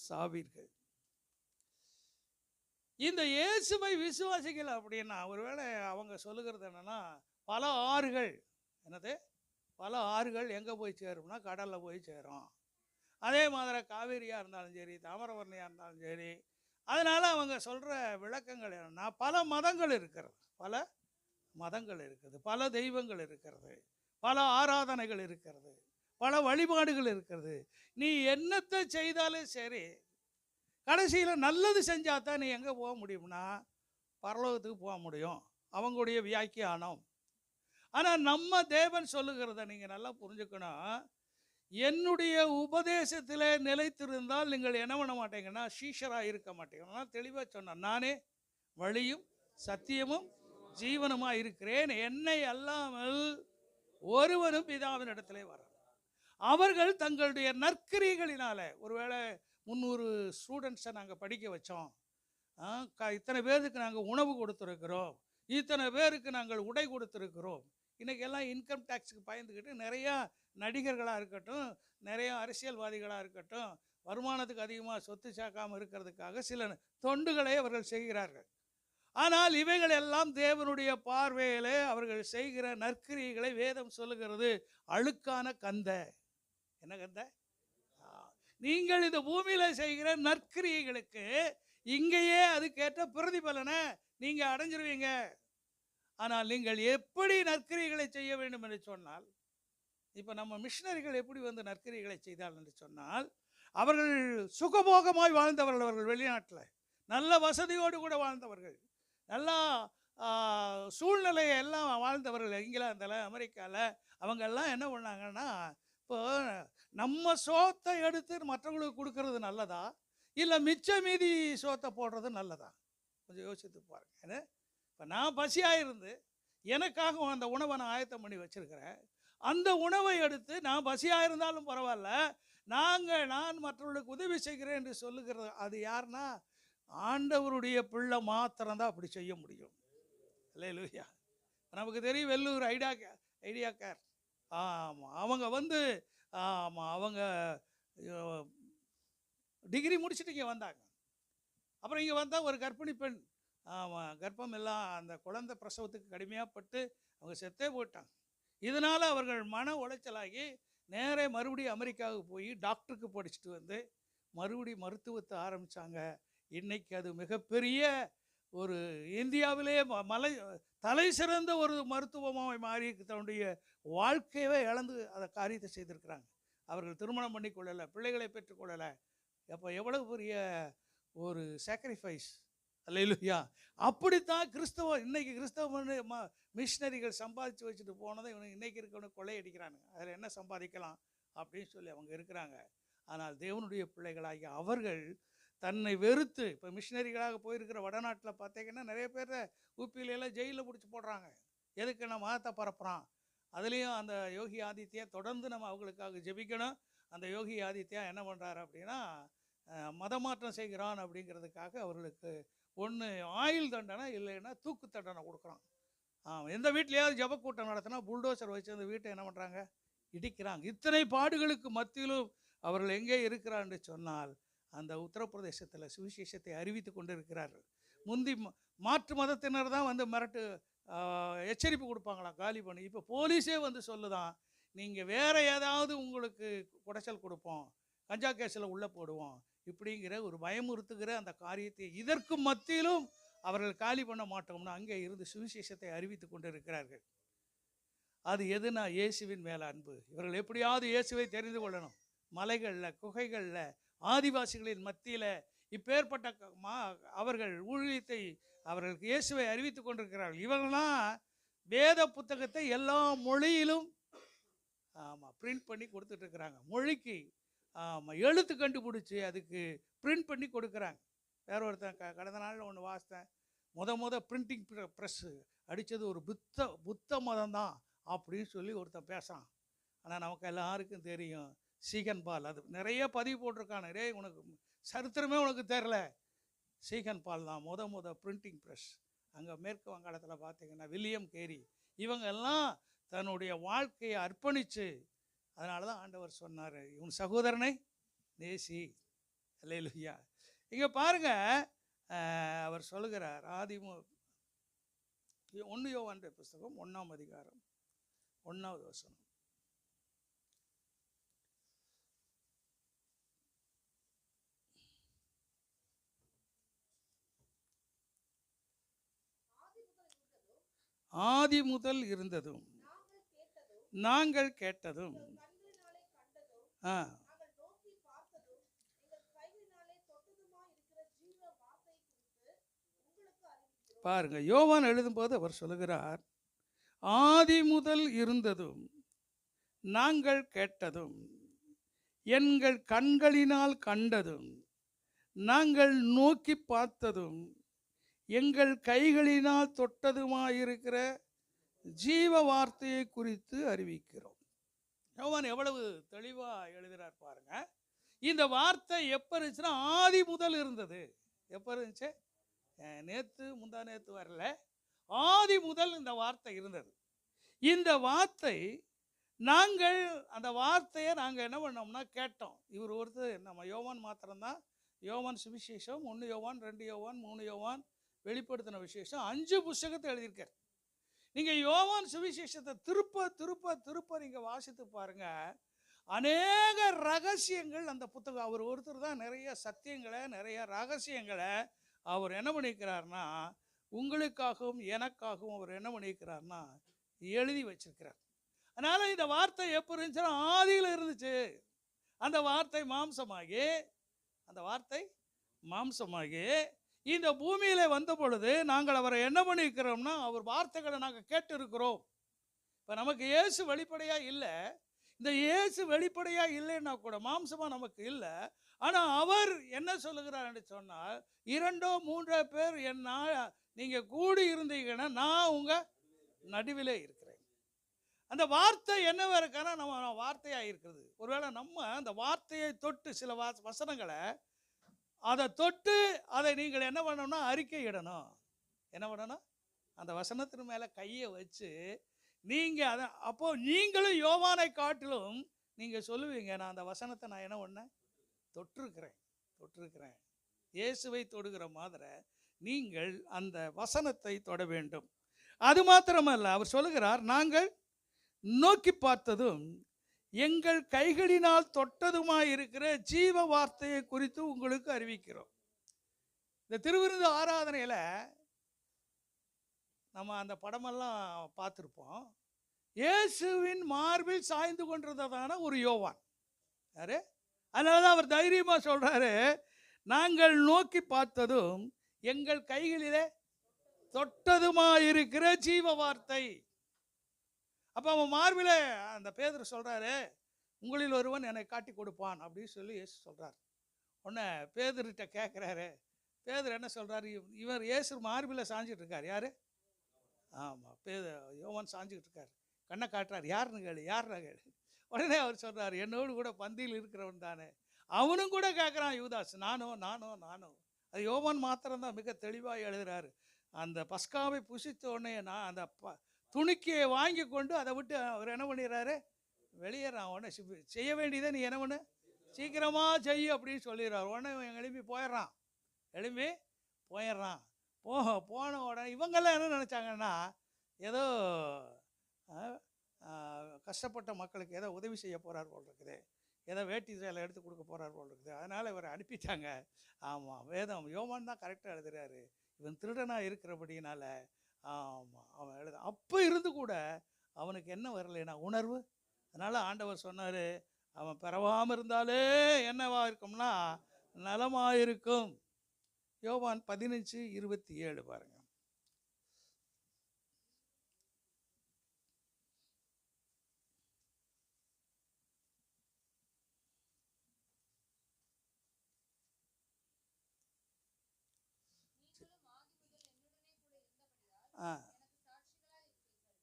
S1: சாவீர்கள். இந்த இயேசுவை விசுவாசிக்கல அப்படின்னா ஒருவேளை அவங்க சொல்லுகிறது என்னன்னா, பல ஆறுகள், என்னது, பல ஆறுகள் எங்கே போய் சேரும்னா கடலில் போய் சேரும். அதே மாதிரி காவேரியாக இருந்தாலும் சரி, தாமிரபரணியாக இருந்தாலும் சரி. அதனால் அவங்க சொல்கிற விளக்கங்கள் என்னென்னா, பல மதங்கள் இருக்கிறது, பல மதங்கள் இருக்குது, பல தெய்வங்கள் இருக்கிறது, பல ஆராதனைகள் இருக்கிறது, பல வழிபாடுகள் இருக்கிறது. நீ என்னத்தை செய்தாலும் சரி, கடைசியில் நல்லது செஞ்சால் தான் நீ எங்கே போக முடியும்னா பரலோகத்துக்கு போக முடியும், அவங்களுடைய வியாக்கியானம். ஆனால் நம்ம தேவன் சொல்லுகிறத நீங்கள் நல்லா புரிஞ்சுக்கணும். என்னுடைய உபதேசத்தில் நிலைத்திருந்தால் நீங்கள் என்ன பண்ண மாட்டீங்கன்னா சீஷராக இருக்க மாட்டீங்கன்னா தெளிவாக சொன்னான், நானே வழியும் சத்தியமும் ஜீவனுமாக இருக்கிறேன், என்னை அல்லாமல் ஒருவரும் பிதாவின் இடத்திலே வர. அவர்கள் தங்களுடைய நற்கிரிகளினால, ஒருவேளை 300 ஸ்டூடெண்ட்ஸை நாங்கள் படிக்க வச்சோம், இத்தனை பேருக்கு நாங்கள் உணவு கொடுத்துருக்கிறோம், இத்தனை பேருக்கு நாங்கள் உடை கொடுத்துருக்கிறோம். இன்றைக்கி எல்லாம் இன்கம் டேக்ஸுக்கு பயந்துக்கிட்டு நிறையா நடிகர்களாக இருக்கட்டும், நிறையா அரசியல்வாதிகளாக இருக்கட்டும், வருமானத்துக்கு அதிகமாக சொத்து சேர்க்காமல் இருக்கிறதுக்காக சில தொண்டுகளை அவர்கள் செய்கிறார்கள். ஆனால் இவைகள் எல்லாம் தேவனுடைய பார்வையிலே அவர்கள் செய்கிற நற்கிரிகளை வேதம் சொல்லுகிறது அழுக்கான கந்த. என்ன கந்த? நீங்கள் இந்த பூமியில் செய்கிற நற்கிரியைகளுக்கு இங்கேயே அதுக்கேற்ற பிரதிபலனை நீங்கள் அடைஞ்சிருவீங்க. ஆனால் நீங்கள் எப்படி நற்கிரியைகளை செய்ய வேண்டும் என்று சொன்னால், இப்போ நம்ம மிஷினரிகள் எப்படி வந்து நற்கிரியைகளை செய்தால் என்று சொன்னால், அவர்கள் சுகபோகமாய் வாழ்ந்தவர்கள், அவர்கள் வெளிநாட்டில் நல்ல வசதியோடு கூட வாழ்ந்தவர்கள், நல்லா சூழ்நிலையை எல்லாம் வாழ்ந்தவர்கள், இங்கிலாந்தில் அமெரிக்காவில். அவங்கெல்லாம் என்ன பண்ணாங்கன்னா, இப்போ நம்ம சோத்தை எடுத்து மற்றவங்களுக்கு கொடுக்கறது நல்லதா இல்லை மிச்ச மீதி சோத்தை போடுறது நல்லதா? கொஞ்சம் யோசித்து பாருங்க. இப்போ நான் பசியாக இருந்து எனக்காக அந்த உணவை நான் ஆயத்தம் பண்ணி வச்சுருக்கிறேன். அந்த உணவை எடுத்து நான் பசியாக இருந்தாலும் பரவாயில்ல, நான் மற்றவர்களுக்கு உதவி செய்கிறேன் என்று சொல்லுகிறது அது யாருன்னா ஆண்டவருடைய பிள்ளை மாத்திரம்தான் அப்படி செய்ய முடியும். அல்லேலூயா. நமக்கு தெரியும் வெள்ளூர் ஐடியா கேர். ஆமாம், அவங்க ஆமாம், அவங்க டிகிரி முடிச்சுட்டு இங்கே வந்தாங்க. அப்புறம் இங்கே வந்தால் ஒரு கர்ப்பிணி பெண், ஆமாம், கர்ப்பம் எல்லாம் அந்த குழந்தை பிரசவத்துக்கு கடுமையாகப்பட்டு அவங்க செத்தே போயிட்டாங்க. இதனால் அவர்கள் மன உளைச்சலாகி நேரே மறுபடியும் அமெரிக்காவுக்கு போய் டாக்டருக்கு படிச்சுட்டு வந்து மறுபடியும் மருத்துவத்தை ஆரம்பித்தாங்க. இன்றைக்கி அது மிகப்பெரிய ஒரு இந்தியாவிலே தலை சிறந்த ஒரு மருத்துவமாக மாறி தன்னுடைய வாழ்க்கையவே இழந்து அதை காரியத்தை செய்திருக்கிறாங்க. அவர்கள் திருமணம் பண்ணி கொள்ளலை, பிள்ளைகளை பெற்றுக்கொள்ளலை. அப்போ எவ்வளவு பெரிய ஒரு சாக்ரிஃபைஸ். அல்லேலூயா. அப்படித்தான் இன்னைக்கு கிறிஸ்தவ மிஷினரிகள் சம்பாதிச்சு வச்சுட்டு போனதை இவனுக்கு இன்றைக்கி இருக்கவனுக்கு கொள்ளையடிக்கிறானுங்க. அதில் என்ன சம்பாதிக்கலாம் அப்படின்னு சொல்லி அவங்க இருக்கிறாங்க. ஆனால் தேவனுடைய பிள்ளைகளாகி அவர்கள் தன்னை வெறுத்து, இப்போ மிஷினரிகளாக போயிருக்கிற வடநாட்டில் பார்த்தீங்கன்னா நிறைய பேர் ஊப்பியிலெல்லாம் ஜெயிலில் பிடிச்சி போடுறாங்க. எதுக்கு நம்ம மதத்தை பரப்புகிறான். அதுலேயும் அந்த யோகி ஆதித்யா தொடர்ந்து நம்ம அவங்களுக்காக ஜெபிக்கணும். அந்த யோகி ஆதித்யா என்ன பண்ணுறாரு அப்படின்னா மதமாற்றம் செய்கிறான் அப்படிங்கிறதுக்காக அவர்களுக்கு ஒன்று ஆயுள் தண்டனை, இல்லைன்னா தூக்கு தண்டனை கொடுக்குறான். எந்த வீட்லையாவது ஜபக்கூட்டம் நடத்தினா புல்டோசர் வச்சு அந்த வீட்டை என்ன பண்ணுறாங்க, இடிக்கிறாங்க. இத்தனை பாடுகளுக்கு மத்தியிலும் அவர்கள் எங்கே இருக்கிறான்னு சொன்னால் அந்த உத்தரப்பிரதேசத்தில் சுவிசேஷத்தை அறிவித்து கொண்டு இருக்கிறார்கள். முந்தி மாற்று மதத்தினர் தான் வந்து எச்சரிப்பு கொடுப்பாங்களாம் காலி பண்ணி. இப்போ போலீஸே வந்து சொல்லுதான், நீங்கள் வேறு ஏதாவது உங்களுக்கு குடைச்சல் கொடுப்போம், கஞ்சா கேஸில் உள்ளே போடுவோம் இப்படிங்கிற ஒரு பயமுறுத்துகிற அந்த காரியத்தை இதற்கு மத்தியிலும் அவர்கள் காலி பண்ண மாட்டோம்னா அங்கே இருந்து சுவிசேஷத்தை அறிவித்து கொண்டு இருக்கிறார்கள். அது எதுனா இயேசுவின் மேலே அன்பு. இவர்கள் எப்படியாவது இயேசுவை தெரிந்து கொள்ளணும். மலைகளில், குகைகளில், ஆதிவாசிகளின் மத்தியில் இப்பேற்பட்ட அவர்கள் ஊழியத்தை அவர்களுக்கு இயேசுவை அறிவித்து கொண்டிருக்கிறார்கள். இவங்களாம் வேத புத்தகத்தை எல்லா மொழியிலும் பிரிண்ட் பண்ணி கொடுத்துட்ருக்குறாங்க. மொழிக்கு எழுத்து கண்டுபிடிச்சி அதுக்கு பிரிண்ட் பண்ணி கொடுக்குறாங்க. வேற ஒருத்தன் கடந்த நாளில் ஒன்று வாசித்தேன். பிரிண்டிங் ப்ரெஸ்ஸு அடித்தது ஒரு புத்த மதம் தான் அப்படின்னு சொல்லி ஒருத்தன் பேசுகிறான். ஆனால் நமக்கு எல்லாருக்கும் தெரியும் சீகன் பால் அது நிறைய பதிவு போட்டிருக்கானு. உனக்கு சரித்திரமே உனக்கு தெரில. சீகன் பால் தான் பிரிண்டிங் ப்ரெஸ். அங்கே மேற்கு வங்காளத்தில் பார்த்தீங்கன்னா வில்லியம் கேரி இவங்கெல்லாம் தன்னுடைய வாழ்க்கையை அர்ப்பணித்து, அதனால தான் ஆண்டவர் சொன்னார், இவன் சகோதரனை நேசி. அல்லேலூயா. இங்கே பாருங்க, அவர் சொல்லுகிறார் 1 யோவான் புஸ்தகம் 1ஆம் அதிகாரம் 1வது வசனம். ஆதி முதல் இருந்ததும் நாங்கள் கேட்டதும் பாருங்க, யோவான் எழுதும்போது அவர் சொல்லுகிறார், ஆதி முதல் இருந்ததும் நாங்கள் கேட்டதும் எங்கள் கண்களினால் கண்டதும் நாங்கள் நோக்கி பார்த்ததும் எங்கள் கைகளினால் தொட்டதுமாயிருக்கிற ஜீவ வார்த்தையை குறித்து அறிவிக்கிறோம். யோவான் எவ்வளவு தெளிவாக எழுதுகிறார் பாருங்க. இந்த வார்த்தை எப்போ இருந்துச்சுன்னா ஆதி முதல் இருந்தது. எப்போ இருந்துச்சு? முந்தா நேற்று வரல, ஆதி முதல் இந்த வார்த்தை இருந்தது. இந்த வார்த்தை அந்த வார்த்தையை நாங்கள் என்ன பண்ணோம்னா கேட்டோம். இவர் ஒருத்தர் நம்ம யோவான் மாத்திரம்தான். யோவான் சுவிசேஷம் 1 யோவான் 2 யோவான் 3 யோவான் வெளிப்படுத்தின விசேஷம் 5 புஸ்தகத்தை எழுதியிருக்கார். நீங்கள் யோவான் சுவிசேஷத்தை திருப்ப நீங்கள் வாசித்து பாருங்க. அநேக ரகசியங்கள் அந்த புத்தகம். அவர் ஒருத்தர் தான் நிறைய சத்தியங்களை, நிறைய ரகசியங்களை அவர் என்ன பண்ணிக்கிறார்னா உங்களுக்காகவும் எனக்காகவும் அவர் என்ன பண்ணிக்கிறார்னா எழுதி வச்சிருக்கிறார். அதனால இந்த வார்த்தை எப்போ இருந்துச்சுன்னா ஆதியில் இருந்துச்சு. அந்த வார்த்தை மாம்சமாகி இந்த பூமியில வந்த பொழுது நாங்கள் அவரை என்ன பண்ணிக்கிறோம்னா அவர் வார்த்தைகளை நாங்கள் கேட்டு இருக்கிறோம். இப்போ நமக்கு இயேசு வெளிப்படையாக இல்லை. இந்த இயேசு வெளிப்படையாக இல்லைன்னா கூட மாம்சமாக நமக்கு இல்லை. ஆனால் அவர் என்ன சொல்லுகிறார் என்று சொன்னால், 2 3 பேர் நீங்கள் கூடி இருந்தீங்கன்னா நான் உங்கள் நடுவிலே இருக்கிறேன். அந்த வார்த்தை என்னவா இருக்கானா நம்ம வார்த்தையாக இருக்கிறது. ஒருவேளை நம்ம அந்த வார்த்தையை தொட்டு சில வசனங்களை அதை தொட்டு அதை நீங்கள் என்ன பண்ணணும்னா அறிக்கையிடணும். என்ன பண்ணணும்? அந்த வசனத்தின் மேலே கையை வச்சு நீங்கள் அதை அப்போ நீங்களும் யோவானை காட்டிலும் நீங்கள் சொல்லுவீங்க, நான் அந்த வசனத்தை நான் என்ன பண்ணேன்? தொட்டிருக்கிறேன். இயேசுவை தொடுகிற மாதிரி நீங்கள் அந்த வசனத்தை தொட வேண்டும். அது மாத்திரமல்ல, அவர் சொல்லுகிறார், நாங்கள் நோக்கி பார்த்ததும் எங்கள் கைகளினால் தொட்டதுமாய் இருக்கிற ஜீவ வார்த்தையை குறித்து உங்களுக்கு அறிவிக்கிறோம். இந்த திருவிருந்து ஆராதனையில் நம்ம அந்த படமெல்லாம் பார்த்துருப்போம். இயேசுவின் மார்பில் சாய்ந்து கொண்டிருந்ததான ஒரு யோவான் யாரு? அதனால தான் அவர் தைரியமாக சொல்கிறாரு, நாங்கள் நோக்கி பார்த்ததும் எங்கள் கைகளிலே தொட்டதுமாயிருக்கிற ஜீவ வார்த்தை. அப்போ அவன் மார்பில் அந்த பேதுரு சொல்கிறாரு, உங்களில் ஒருவன் என்னை காட்டி கொடுப்பான் அப்படின்னு சொல்லி இயேசு சொல்கிறார். உடனே பேதுருகிட்ட கேட்குறாரு. பேதுரு என்ன சொல்கிறாரு? இவர் இயேசு மார்பில் சாஞ்சிட்டு இருக்கார். யார்? ஆமாம், யோவான் சாஞ்சிக்கிட்டு இருக்கார். கண்ணை காட்டுறார். யாருன்னு கேளு. உடனே அவர் சொல்கிறார், என்னோடு கூட பந்தியில் இருக்கிறவன் தானே. அவனும் கூட கேட்குறான் யூதாஸ், நானும். அது யோவான் மாத்திரம்தான் மிக தெளிவாக எழுதுகிறாரு. அந்த பஸ்காவை புசித்த உடனே நான் அந்த துணிக்கையை வாங்கி கொண்டு அதை விட்டு அவர் என்ன பண்ணிடுறாரு? வெளியேறான். உடனே செய்ய வேண்டியதை நீ என்ன பண்ணு, சீக்கிரமாக செய்ய அப்படின்னு சொல்லிடுறார். உடனே எழும்பி போயிடுறான். போன உடனே இவங்கெல்லாம் என்ன நினச்சாங்கன்னா, ஏதோ கஷ்டப்பட்ட மக்களுக்கு ஏதோ உதவி செய்ய போகிறார் போல் இருக்குது, ஏதோ வேட்டி சேலை எடுத்து கொடுக்க போகிறார் போல் இருக்குது. அதனால் இவரை அனுப்பிட்டாங்க. ஆமாம், வேதம் யோவான் தான் கரெக்டாக எழுதுகிறாரு. இவன் திருடனாக இருக்கிறபடினால ஆமாம் அவன் எழுத. அப்போ இருந்து கூட அவனுக்கு என்ன வரலைன்னா உணர்வு. அதனால் ஆண்டவர் சொன்னார், அவன் பிறவாமல் இருந்தாலே என்னவா இருக்கும்னா நலமாக இருக்கும். யோவான் 15:27 பாருங்க.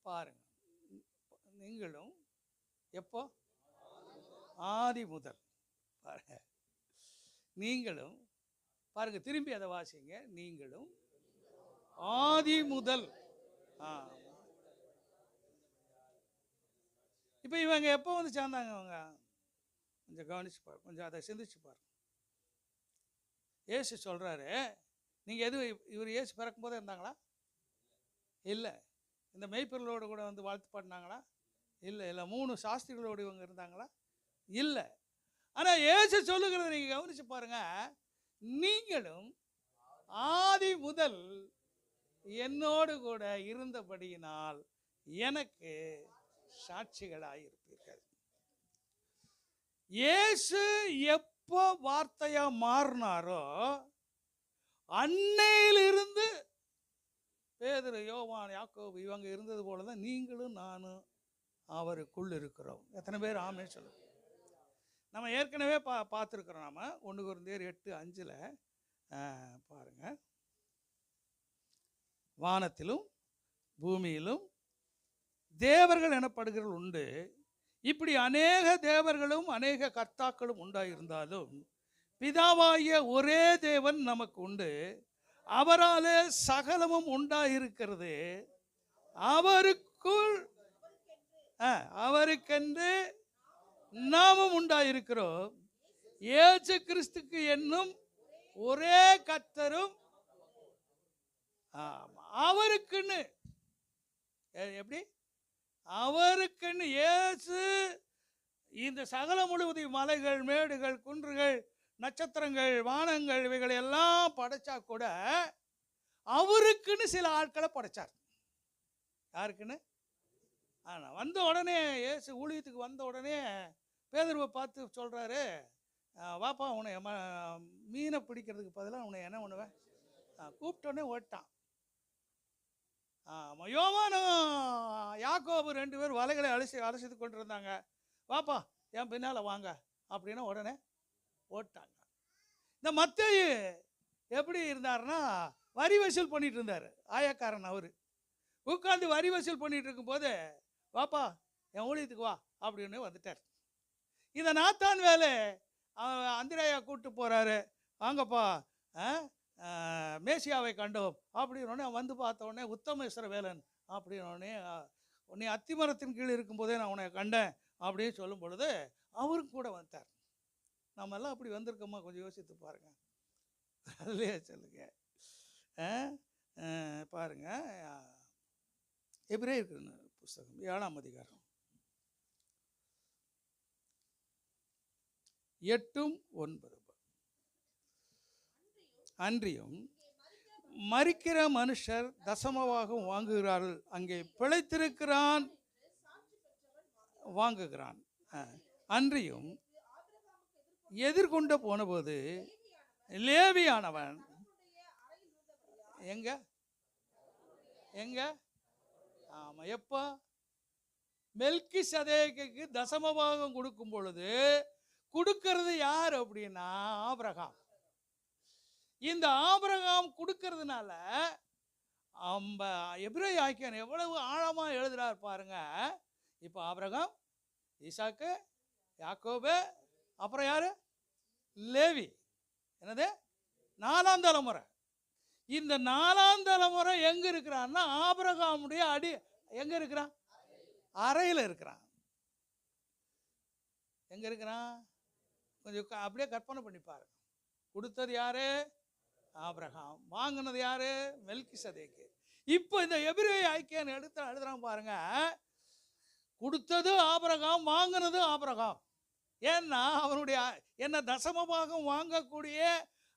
S1: பாருங்க, நீங்களும் எப்போ? ஆதி முதல். பாருங்க, நீங்களும் பாருங்க, திரும்பி அதை வாசிங்க. நீங்களும் ஆதி முதல். இப்போ இவங்க எப்போ வந்து சேர்ந்தாங்க? அவங்க கொஞ்சம் கவனிச்சு பாரு, கொஞ்சம் அதை சிந்திச்சு பாரு. இயேசு சொல்கிறாரு, நீங்கள் எதுவும் இவர் இயேசு பிறக்கும் போதே இருந்தாங்களா? இல்லை. இந்த மெய்ப்பொருளோடு கூட வந்து வாழ்த்து பாடினாங்களா? இல்லை. 3 சாஸ்திரிகளோடு இவங்க இருந்தாங்களா? இல்லை. ஆனால் இயேசு சொல்லுகிறத நீங்கள் கவனிச்சு பாருங்க, நீங்களும் ஆதி முதல் என்னோடு கூட இருந்தபடியினால் எனக்கு சாட்சிகளாயிருப்பீர்கள். இயேசு எப்போ வார்த்தையா மாறினாரோ அன்னையிலிருந்து பேதுரு, யோவான், யாக்கோபு இவங்க இருந்தது போல தான் நீங்களும் நானும் அவருக்குள் இருக்கிறோம். எத்தனை பேர் ஆமென் சொல்லுங்க? நம்ம ஏற்கனவே பார்த்துருக்குறோம். நம்ம 1 கொரிந்தியர் 8:5 பாருங்க, வானத்திலும் பூமியிலும் தேவர்கள் எனப்படுகிறவர்கள் உண்டு, இப்படி அநேக தேவர்களும் அநேக கர்த்தாக்களும் உண்டாயிருந்தாலும் பிதாவாகிய ஒரே தேவன் நமக்கு உண்டு, அவராலே சகலமும் உண்டாயிருக்கிறது, அவருக்கென்று நாமும் உண்டாயிருக்கிறோம், இயேசு கிறிஸ்துக்கு என்னும் ஒரே கர்த்தரும். அவருக்குன்னு எப்படி? அவருக்குன்னு இயேசு இந்த சகல முழுவதும் மலைகள், மேடுகள், குன்றுகள், நட்சத்திரங்கள், வானங்கள் இவைகளை எல்லாம் படைச்சா கூட அவருக்குன்னு சில ஆட்களை படைச்சார். யாருக்குன்னு? ஆனால் வந்த உடனே இயேசு ஊழியத்துக்கு வந்த உடனே பேதுருவை பார்த்து சொல்கிறாரு, வாப்பா உன்னை மீனை பிடிக்கிறதுக்கு பதிலாக உன்னை என்ன பண்ணுவேன்? கூப்பிட்டோடனே ஓட்டான். யோவானும் யாக்கோபு 2 பேர் வலைகளை அலசித்து கொண்டு இருந்தாங்க. வாப்பா என் பின்னால் வாங்க அப்படின்னா உடனே ஓட்டாங்க. இந்த மத்தேயு எப்படி இருந்தாருன்னா வரி வசூல் பண்ணிட்டு இருந்தார். ஆயக்காரன் அவர் உட்காந்து வரி வசூல் பண்ணிட்டு இருக்கும்போது, வாப்பா என் ஊழியத்துக்கு வா அப்படின்னு வந்துட்டார். இந்த நாத்தான் வேலை அந்திரேயா கூப்பிட்டு போகிறாரு, வாங்கப்பா மேசியாவை கண்டோம் அப்படின்னோடனே வந்து பார்த்த உடனே உத்தமேஸ்வர வேலன் அப்படின்னோடனே உன்னை அத்திமரத்தின் கீழ் இருக்கும்போதே நான் உன்னை கண்டேன் அப்படின்னு சொல்லும் பொழுது அவரும் கூட வந்தார். நம்ம எல்லாம் அப்படி வந்திருக்கோமா கொஞ்சம் யோசித்து பாருங்க. அதுலேயே சொல்லுங்க பாருங்க. எபிரேயர் புஸ்தகம் 7ஆம் அதிகாரம் 8-9. அன்றியும் மரிக்கிற மனுஷர் தசமவாகம் வாங்குகிறார்கள், அங்கே பிழைத்திருக்கிறான் வாங்குகிறான். அன்றியும் எதிர்கொண்டு போனபோது லேவியானவன் எங்க எங்க ஆமா எப்போ மெல்கிசதேக்கு தசமபாகம் கொடுக்கும் பொழுது கொடுக்கிறது யார் அப்படின்னா ஆபிரகாம். இந்த ஆபிரகாம் கொடுக்கறதுனால எபிரேய ஆக்கியன் எவ்வளவு ஆழமா எழுதுறார் பாருங்க. இப்போ ஆபிரகாம், ஈசாக்கு, யாக்கோபு, அப்புறம் யாரு? லேவி. என்னது? 4ஆம் தலைமுறை. இந்த 4ஆம் தலைமுறை எங்க இருக்கிறான்னா ஆபிரகாமுடைய எங்க இருக்கிறான்? அறையில் இருக்கிறான். எங்க இருக்கிறான்? கொஞ்சம் அப்படியே கற்பனை பண்ணி பாருங்க. கொடுத்தது யாரு? ஆபிரகாம். வாங்கினது யாரு? மெல்கிசதேக்கு. இப்போ இந்த எபிரேய ஐக்கியம் எழுதுறான் பாருங்க. கொடுத்தது ஆபிரகாம், வாங்கினது ஆபிரகாம். ஏன்னா அவனுடைய என்ன தசமபாகம் வாங்கக்கூடிய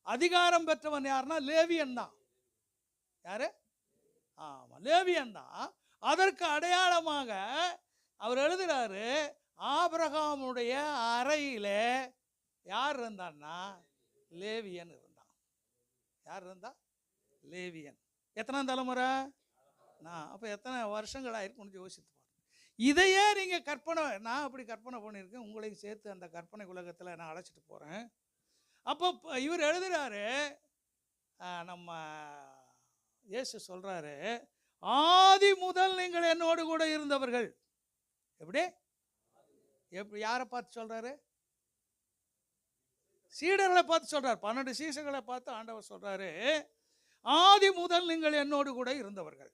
S1: அதிகாரம் பெற்றவன் யாருன்னா லேவியன் தான். யாரு? ஆமா, லேவியன் தான். அதற்கு அடையாளமாக அவர் எழுதுறாரு, ஆபிரகாமுடைய அறையில யார் இருந்தான்னா லேவியன் இருந்தான். யார் இருந்தா? லேவியன். எத்தனாம் தலைமுறை? அப்போ எத்தனை வருஷங்கள் ஆயிருக்கு கொஞ்சம் யோசித்து பாருங்க. இதையே நீங்கள் கற்பனை, நான் அப்படி கற்பனை பண்ணியிருக்கேன், உங்களையும் சேர்த்து அந்த கற்பனை உலகத்தில் நான் அழைச்சிட்டு போகிறேன். அப்போ இவர் எழுதுகிறாரு, நம்ம இயேசு சொல்கிறாரு, ஆதி முதல் நீங்கள் என்னோடு கூட இருந்தவர்கள். எப்படி யாரை பார்த்து சொல்கிறாரு? சீடர்களை பார்த்து சொல்றார். 12 சீசர்களை பார்த்து ஆண்டவர் சொல்றாரு, ஆதி முதல் நீங்கள் என்னோடு கூட இருந்தவர்கள்.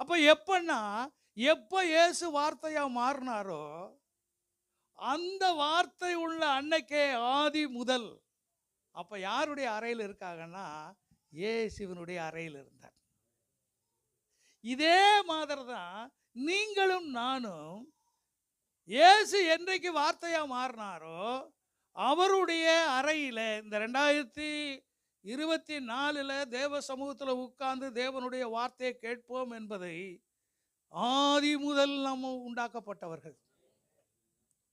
S1: அப்ப எப்பன்னா எப்ப இயேசு வார்த்தையா மாறினாரோ அந்த வார்த்தை உள்ள அன்னைக்கே ஆதி முதல். அப்ப யாருடைய அறையில் இருக்காங்கன்னா இயேசுவினுடைய அறையில் இருந்தார். இதே மாதிரி தான் நீங்களும் நானும் இயேசு என்றைக்கு வார்த்தையா மாறினாரோ அவருடைய அறையில் இந்த 2024 தேவ சமூகத்தில் உட்கார்ந்து தேவனுடைய வார்த்தையை கேட்போம் என்பதை ஆதி முதல் நம்ம உண்டாக்கப்பட்டவர்கள்.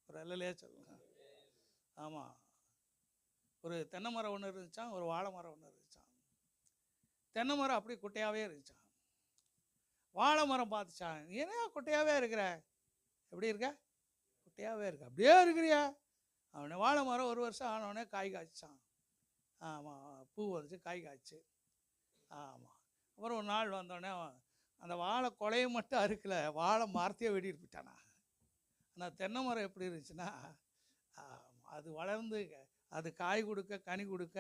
S1: ஒரு அல்லையே சொல்லுங்க. ஆமாம், ஒரு தென்னை மரம் ஒன்று இருந்துச்சான், ஒரு வாழை மரம் ஒன்று இருந்துச்சான். தென்னை மரம் அப்படி குட்டையாகவே இருந்துச்சான். வாழை மரம் பார்த்துச்சான், ஏன்னா குட்டையாகவே இருக்கிற, எப்படி இருக்க? குட்டையாகவே இருக்க, அப்படியே இருக்கிறியா? அவனை வாழை மரம் 1 வருஷம் ஆனவனே காய் காய்ச்சான். ஆமாம், பூ வந்துச்சு, காய் காய்ச்சி. ஆமாம், அப்புறம் ஒரு நாள் வந்தோடனே அந்த வாழை கொலையை மட்டும் அறுக்கலை, வாழை மரத்தையே வெட்டிட்டு போயிட்டானா. ஆனால் தென்னை மரம் எப்படி இருந்துச்சுன்னா அது வளர்ந்து அது காய் கொடுக்க கனி கொடுக்க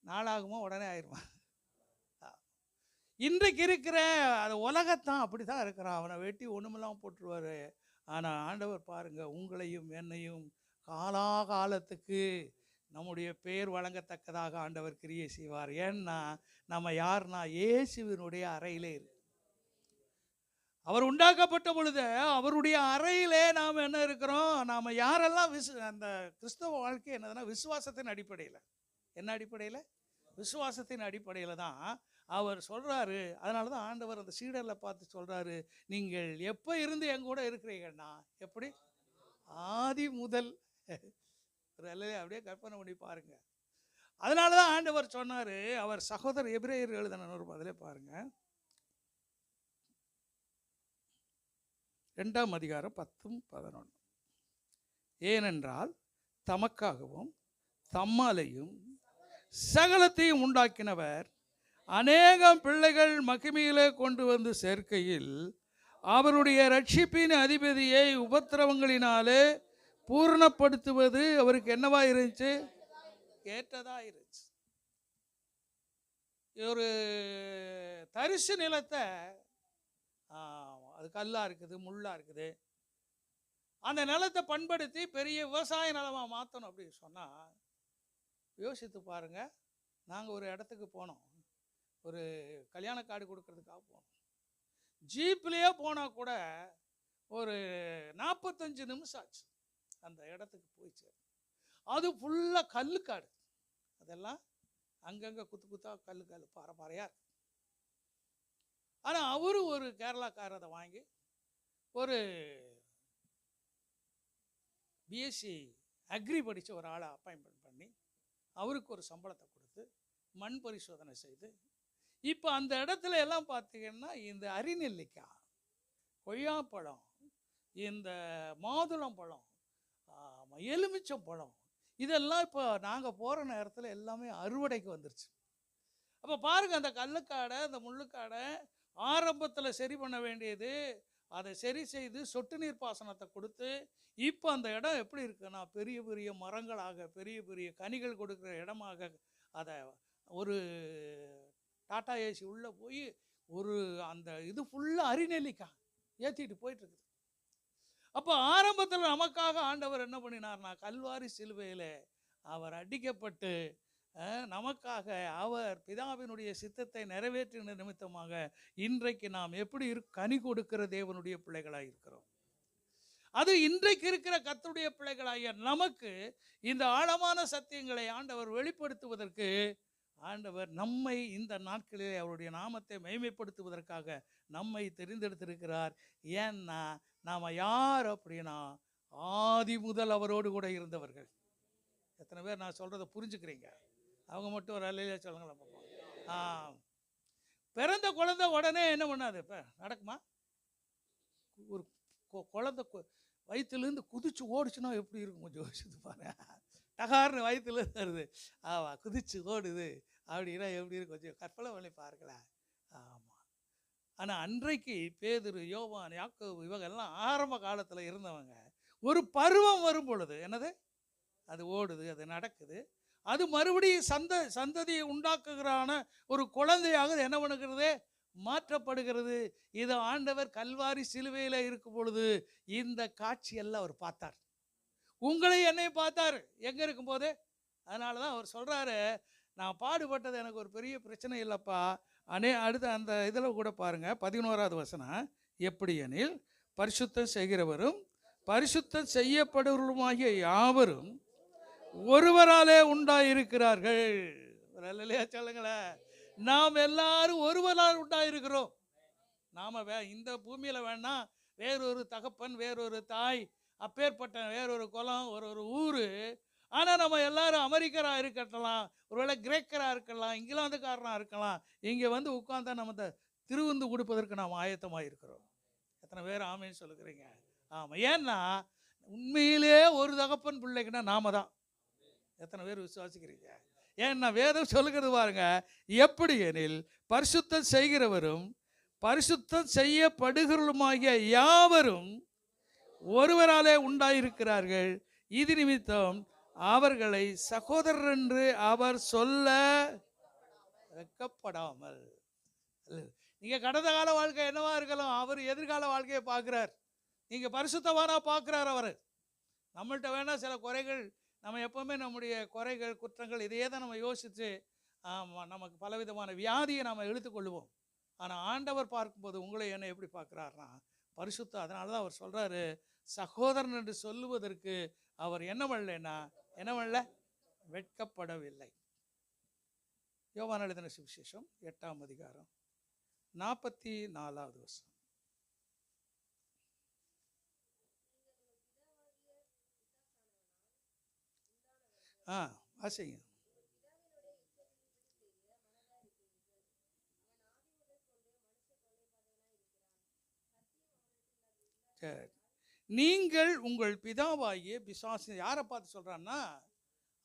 S1: நாளாகுமோ உடனே ஆயிடுமா. இன்றைக்கு இருக்கிற அது உலகத்தான் அப்படி தான் இருக்கிறான். அவனை வெட்டி ஒன்றுமெல்லாம் போட்டுருவார். ஆனால் ஆண்டவர் பாருங்கள், உங்களையும் என்னையும் காலாகாலத்துக்கு நம்முடைய பெயர் வழங்கத்தக்கதாக ஆண்டவர் கிரியை செய்வார். ஏன்னா நம்ம யாருன்னா இயேசுவினுடைய அறையிலே இருக்கு. அவர் உண்டாக்கப்பட்ட பொழுது அவருடைய அறையிலே நாம் என்ன இருக்கிறோம்? நாம் யாரெல்லாம் அந்த கிறிஸ்தவ வாழ்க்கை என்னதுன்னா விசுவாசத்தின் அடிப்படையில். என்ன அடிப்படையில்? விசுவாசத்தின் அடிப்படையில் தான் அவர் சொல்கிறாரு. அதனால தான் ஆண்டவர் அந்த சீடரில் பார்த்து சொல்கிறாரு, நீங்கள் எப்போ இருந்து என் கூட இருக்கிறீங்கன்னா எப்படி? ஆதி முதல். ஒரு அல்லையே அப்படியே கற்பனை பண்ணி பாருங்க. அதனால தான் ஆண்டவர் சொன்னார், அவர் சகோதரர் எபிரேயர் எழுதின அதிலே பாருங்க, 2ஆம் அதிகாரம் 10-11. ஏனென்றால் தமக்காகவும் தம்மாலையும் சகலத்தையும் உண்டாக்கினவர் அநேகம் பிள்ளைகள் மகிமையிலே கொண்டு வந்து சேர்க்கையில் அவருடைய ரட்சிப்பின் அதிபதியை உபத்திரவங்களினாலே பூரணப்படுத்துவது அவருக்கு என்னவா இருந்துச்சு? ஏற்றதா இருந்துச்சு. ஒரு தரிசு நிலத்தை, அது கல்லா இருக்குது, முள்ளா இருக்குது, அந்த நிலத்தை பண்படுத்தி பெரிய விவசாய நிலமாக மாற்றணும் அப்படின்னு சொன்னால் யோசித்து பாருங்க. நாங்கள் ஒரு இடத்துக்கு போனோம், ஒரு கல்யாண கார்டு கொடுக்கறதுக்காக போனோம். ஜீப்லேயே போனால் கூட ஒரு 45 நிமிஷம் ஆச்சு அந்த இடத்துக்கு போயிச்சு. அது ஃபுல்லாக கல்லுக்காடு, அதெல்லாம் அங்கங்கே குத்து குத்தா கல் பாறை பாறையாக இருக்கு. ஆனால் அவரு ஒரு கேரளாக்காரரை வாங்கி ஒரு பிஎஸ்சி அக்ரி படித்த ஒரு ஆளை அப்பாயின்மெண்ட் பண்ணி அவருக்கு ஒரு சம்பளத்தை கொடுத்து மண் பரிசோதனை செய்து இப்போ அந்த இடத்துல எல்லாம் பார்த்தீங்கன்னா இந்த அரிநெல்லிக்காய், கொய்யாப்பழம், இந்த மாதுளம்பழம், எலுமிச்சம் பழம், இதெல்லாம் இப்போ நாங்கள் போகிற நேரத்தில் எல்லாமே அறுவடைக்கு வந்துருச்சு. அப்போ பாருங்கள், அந்த கல்லுக்காடை, அந்த முள்ளுக்காடை ஆரம்பத்தில் சரி பண்ண வேண்டியது, அதை சரி செய்து சொட்டு நீர் பாசனத்தை கொடுத்து இப்போ அந்த இடம் எப்படி இருக்குன்னா பெரிய பெரிய மரங்களாக, பெரிய பெரிய கனிகள் கொடுக்குற இடமாக, அதை ஒரு டாடா ஏசி உள்ளே போய் ஒரு அந்த இது ஃபுல்லாக அரிநெல்லிக்காய் ஏற்றிட்டு போயிட்டுருக்குது. அப்போ ஆரம்பத்தில் நமக்காக ஆண்டவர் என்ன பண்ணினார்னா, கல்வாரி சிலுவையில் அவர் அடிக்கப்பட்டு நமக்காக அவர் பிதாவினுடைய சித்தத்தை நிறைவேற்றின நிமித்தமாக இன்றைக்கு நாம் எப்படி கனி கொடுக்கிற தேவனுடைய பிள்ளைகளாக இருக்கிறோம். அது இன்றைக்கு இருக்கிற கர்த்தருடைய பிள்ளைகளாகிய நமக்கு இந்த ஆழமான சத்தியங்களை ஆண்டவர் வெளிப்படுத்துவதற்கு, ஆண்டவர் நம்மை இந்த நாட்களிலே அவருடைய நாமத்தை மகிமைப்படுத்துவதற்காக நம்மை தெரிந்தெடுத்திருக்கிறார். ஏன்னா நாம் யார் அப்படின்னா ஆதி முதல் அவரோடு கூட இருந்தவர்கள். எத்தனை பேர் நான் சொல்கிறத புரிஞ்சுக்கிறீங்க? அவங்க மட்டும் ஒரு அல்லையில சொல்லுங்களேன் பார்ப்போம். பிறந்த குழந்தை உடனே என்ன பண்ணாது? இப்போ நடக்குமா? ஒரு குழந்தை வயிற்றுலேருந்து குதிச்சு ஓடிச்சுன்னா எப்படி இருக்கும்? கொஞ்சம் யோசிச்சு பாரு. டகார்னு வயிற்றுலேருந்து வருது, குதிச்சு ஓடுது அப்படின்னா எப்படி இருக்கும்? கொஞ்சம் கற்பனை பண்ணி பாருங்களேன். ஆமாம். ஆனால் அன்றைக்கு பேதுரு, யோவான், யாக்கோபு இவங்கெல்லாம் ஆரம்ப காலத்தில் இருந்தவங்க ஒரு பருவம் வரும் பொழுது என்னது, அது ஓடுது, அது நடக்குது, அது மறுபடியும் சந்ததியை உண்டாக்குகிறான ஒரு குழந்தையாக என்ன பண்ணுகிறது? மாற்றப்படுகிறது. இது ஆண்டவர் கல்வாரி சிலுவையில் இருக்கும் பொழுது இந்த காட்சியெல்லாம் அவர் பார்த்தார். உங்களை என்னை பார்த்தார் எங்கே இருக்கும்போது. அதனால தான் அவர் சொல்கிறாரு, நான் பாடுபட்டது எனக்கு ஒரு பெரிய பிரச்சனை இல்லைப்பா. அடுத்த அந்த இதில் கூட பாருங்கள், 11வது வசனம். எப்படி எனில் பரிசுத்தம் செய்கிறவரும் பரிசுத்தம் செய்யப்படுவருமாகிய யாவரும் ஒருவராலே உண்டாயிருக்கிறார்கள். சொல்லுங்களேன். நாம் எல்லாரும் ஒருவரால் உண்டாயிருக்கிறோம். நாம் இந்த பூமியில் வேணா வேறொரு தகப்பன், வேறொரு தாய், அப்பேற்பட்ட வேறொரு குலம், ஒரு ஊர். ஆனால் நம்ம எல்லாரும் அமெரிக்கராக இருக்கலாம், ஒருவேளை கிரேக்கராக இருக்கலாம், இங்கிலாந்துக்காரனாக இருக்கலாம். இங்கே வந்து உட்கார்ந்தா நம்ம திருவிருந்து கொடுப்பதற்கு நாம் ஆயத்தமாக இருக்கிறோம். எத்தனை பேர் ஆமைன்னு சொல்லுகிறீங்க? ஆமாம். ஏன்னா உண்மையிலே ஒரு தகப்பன் பிள்ளைக்குன்னா நாம தான். எத்தனை பேர் விசுவாசிக்கிறீங்க? ஏன்னா வேதம் சொல்லுகிறது பாருங்க, எப்படி எனில் பரிசுத்தம் செய்கிறவரும் பரிசுத்தம் செய்யப்படுகிறவருமாகிய யாவரும் ஒருவராலே உண்டாயிருக்கிறார்கள். இது நிமித்தம் அவர்களை சகோதரர் என்று அவர் சொல்ல வெட்கப்படாமல். நீங்க கடந்த கால வாழ்க்கை என்னவா இருக்கலாம், அவர் எதிர்கால வாழ்க்கையை பார்க்கிறார். நீங்க பரிசுத்தவானா பார்க்கிறார் அவர். நம்மள்கிட்ட வேணா சில குறைகள், நம்ம எப்போவுமே நம்முடைய குறைகள், குற்றங்கள் இதையே தான் நம்ம யோசித்து நமக்கு பலவிதமான வியாதியை நாம் எடுத்துக்கொள்வோம். ஆனால் ஆண்டவர் பார்க்கும்போது உங்களை என்ன எப்படி பார்க்குறாருனா பரிசுத்தம். அதனால தான் அவர் சொல்கிறாரு, சகோதரன் என்று சொல்லுவதற்கு அவர் என்ன பண்ணலைன்னா, என்ன பண்ணல, வெட்கப்படவில்லை. யோவான் எழுதின சுவிசேஷம் 8ஆம் அதிகாரம் 44வது வசனம். வாசிங்க. சரி. நீங்கள் உங்கள் பிதாவாகிய பிசாசு. யாரை பார்த்து சொல்கிறான்னா,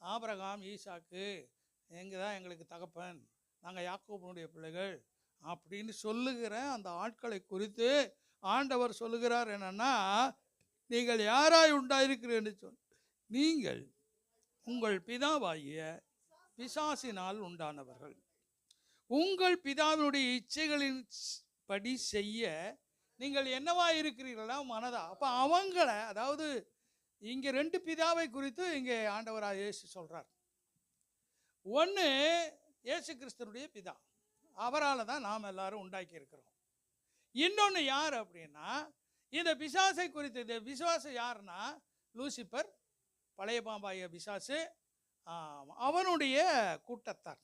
S1: ஆபிரகாம், ஈசாக்கு எங்கே தான் எங்களுக்கு தகப்பன், நாங்கள் யாக்கோபனுடைய பிள்ளைகள் அப்படின்னு சொல்லுகிற அந்த ஆட்களை குறித்து ஆண்டவர் சொல்லுகிறார் என்னன்னா, நீங்கள் யாராய் உண்டாயிருக்கிறீர்கள் என்று சொல், நீங்கள் உங்கள் பிதாவாகிய பிசாசினால் உண்டானவர்கள், உங்கள் பிதாவினுடைய இச்சைகளின் படி செய்ய நீங்கள் என்னவா இருக்கிறீர்களா, மனதா. அப்ப அவங்கள, அதாவது இங்க ரெண்டு பிதாவை குறித்து இங்கே ஆண்டவராக இயேசு சொல்றார். ஒன்று இயேசு கிறிஸ்துனுடைய பிதா, அவரால் தான் நாம் எல்லாரும் உண்டாக்கி இருக்கிறோம். இன்னொன்று யார் அப்படின்னா, இந்த பிசாசை குறித்து, இந்த பிசாசு யாருன்னா லூசிபர், பழைய பாம்பாய பிசாசு, அவனுடைய கூட்டத்தார்.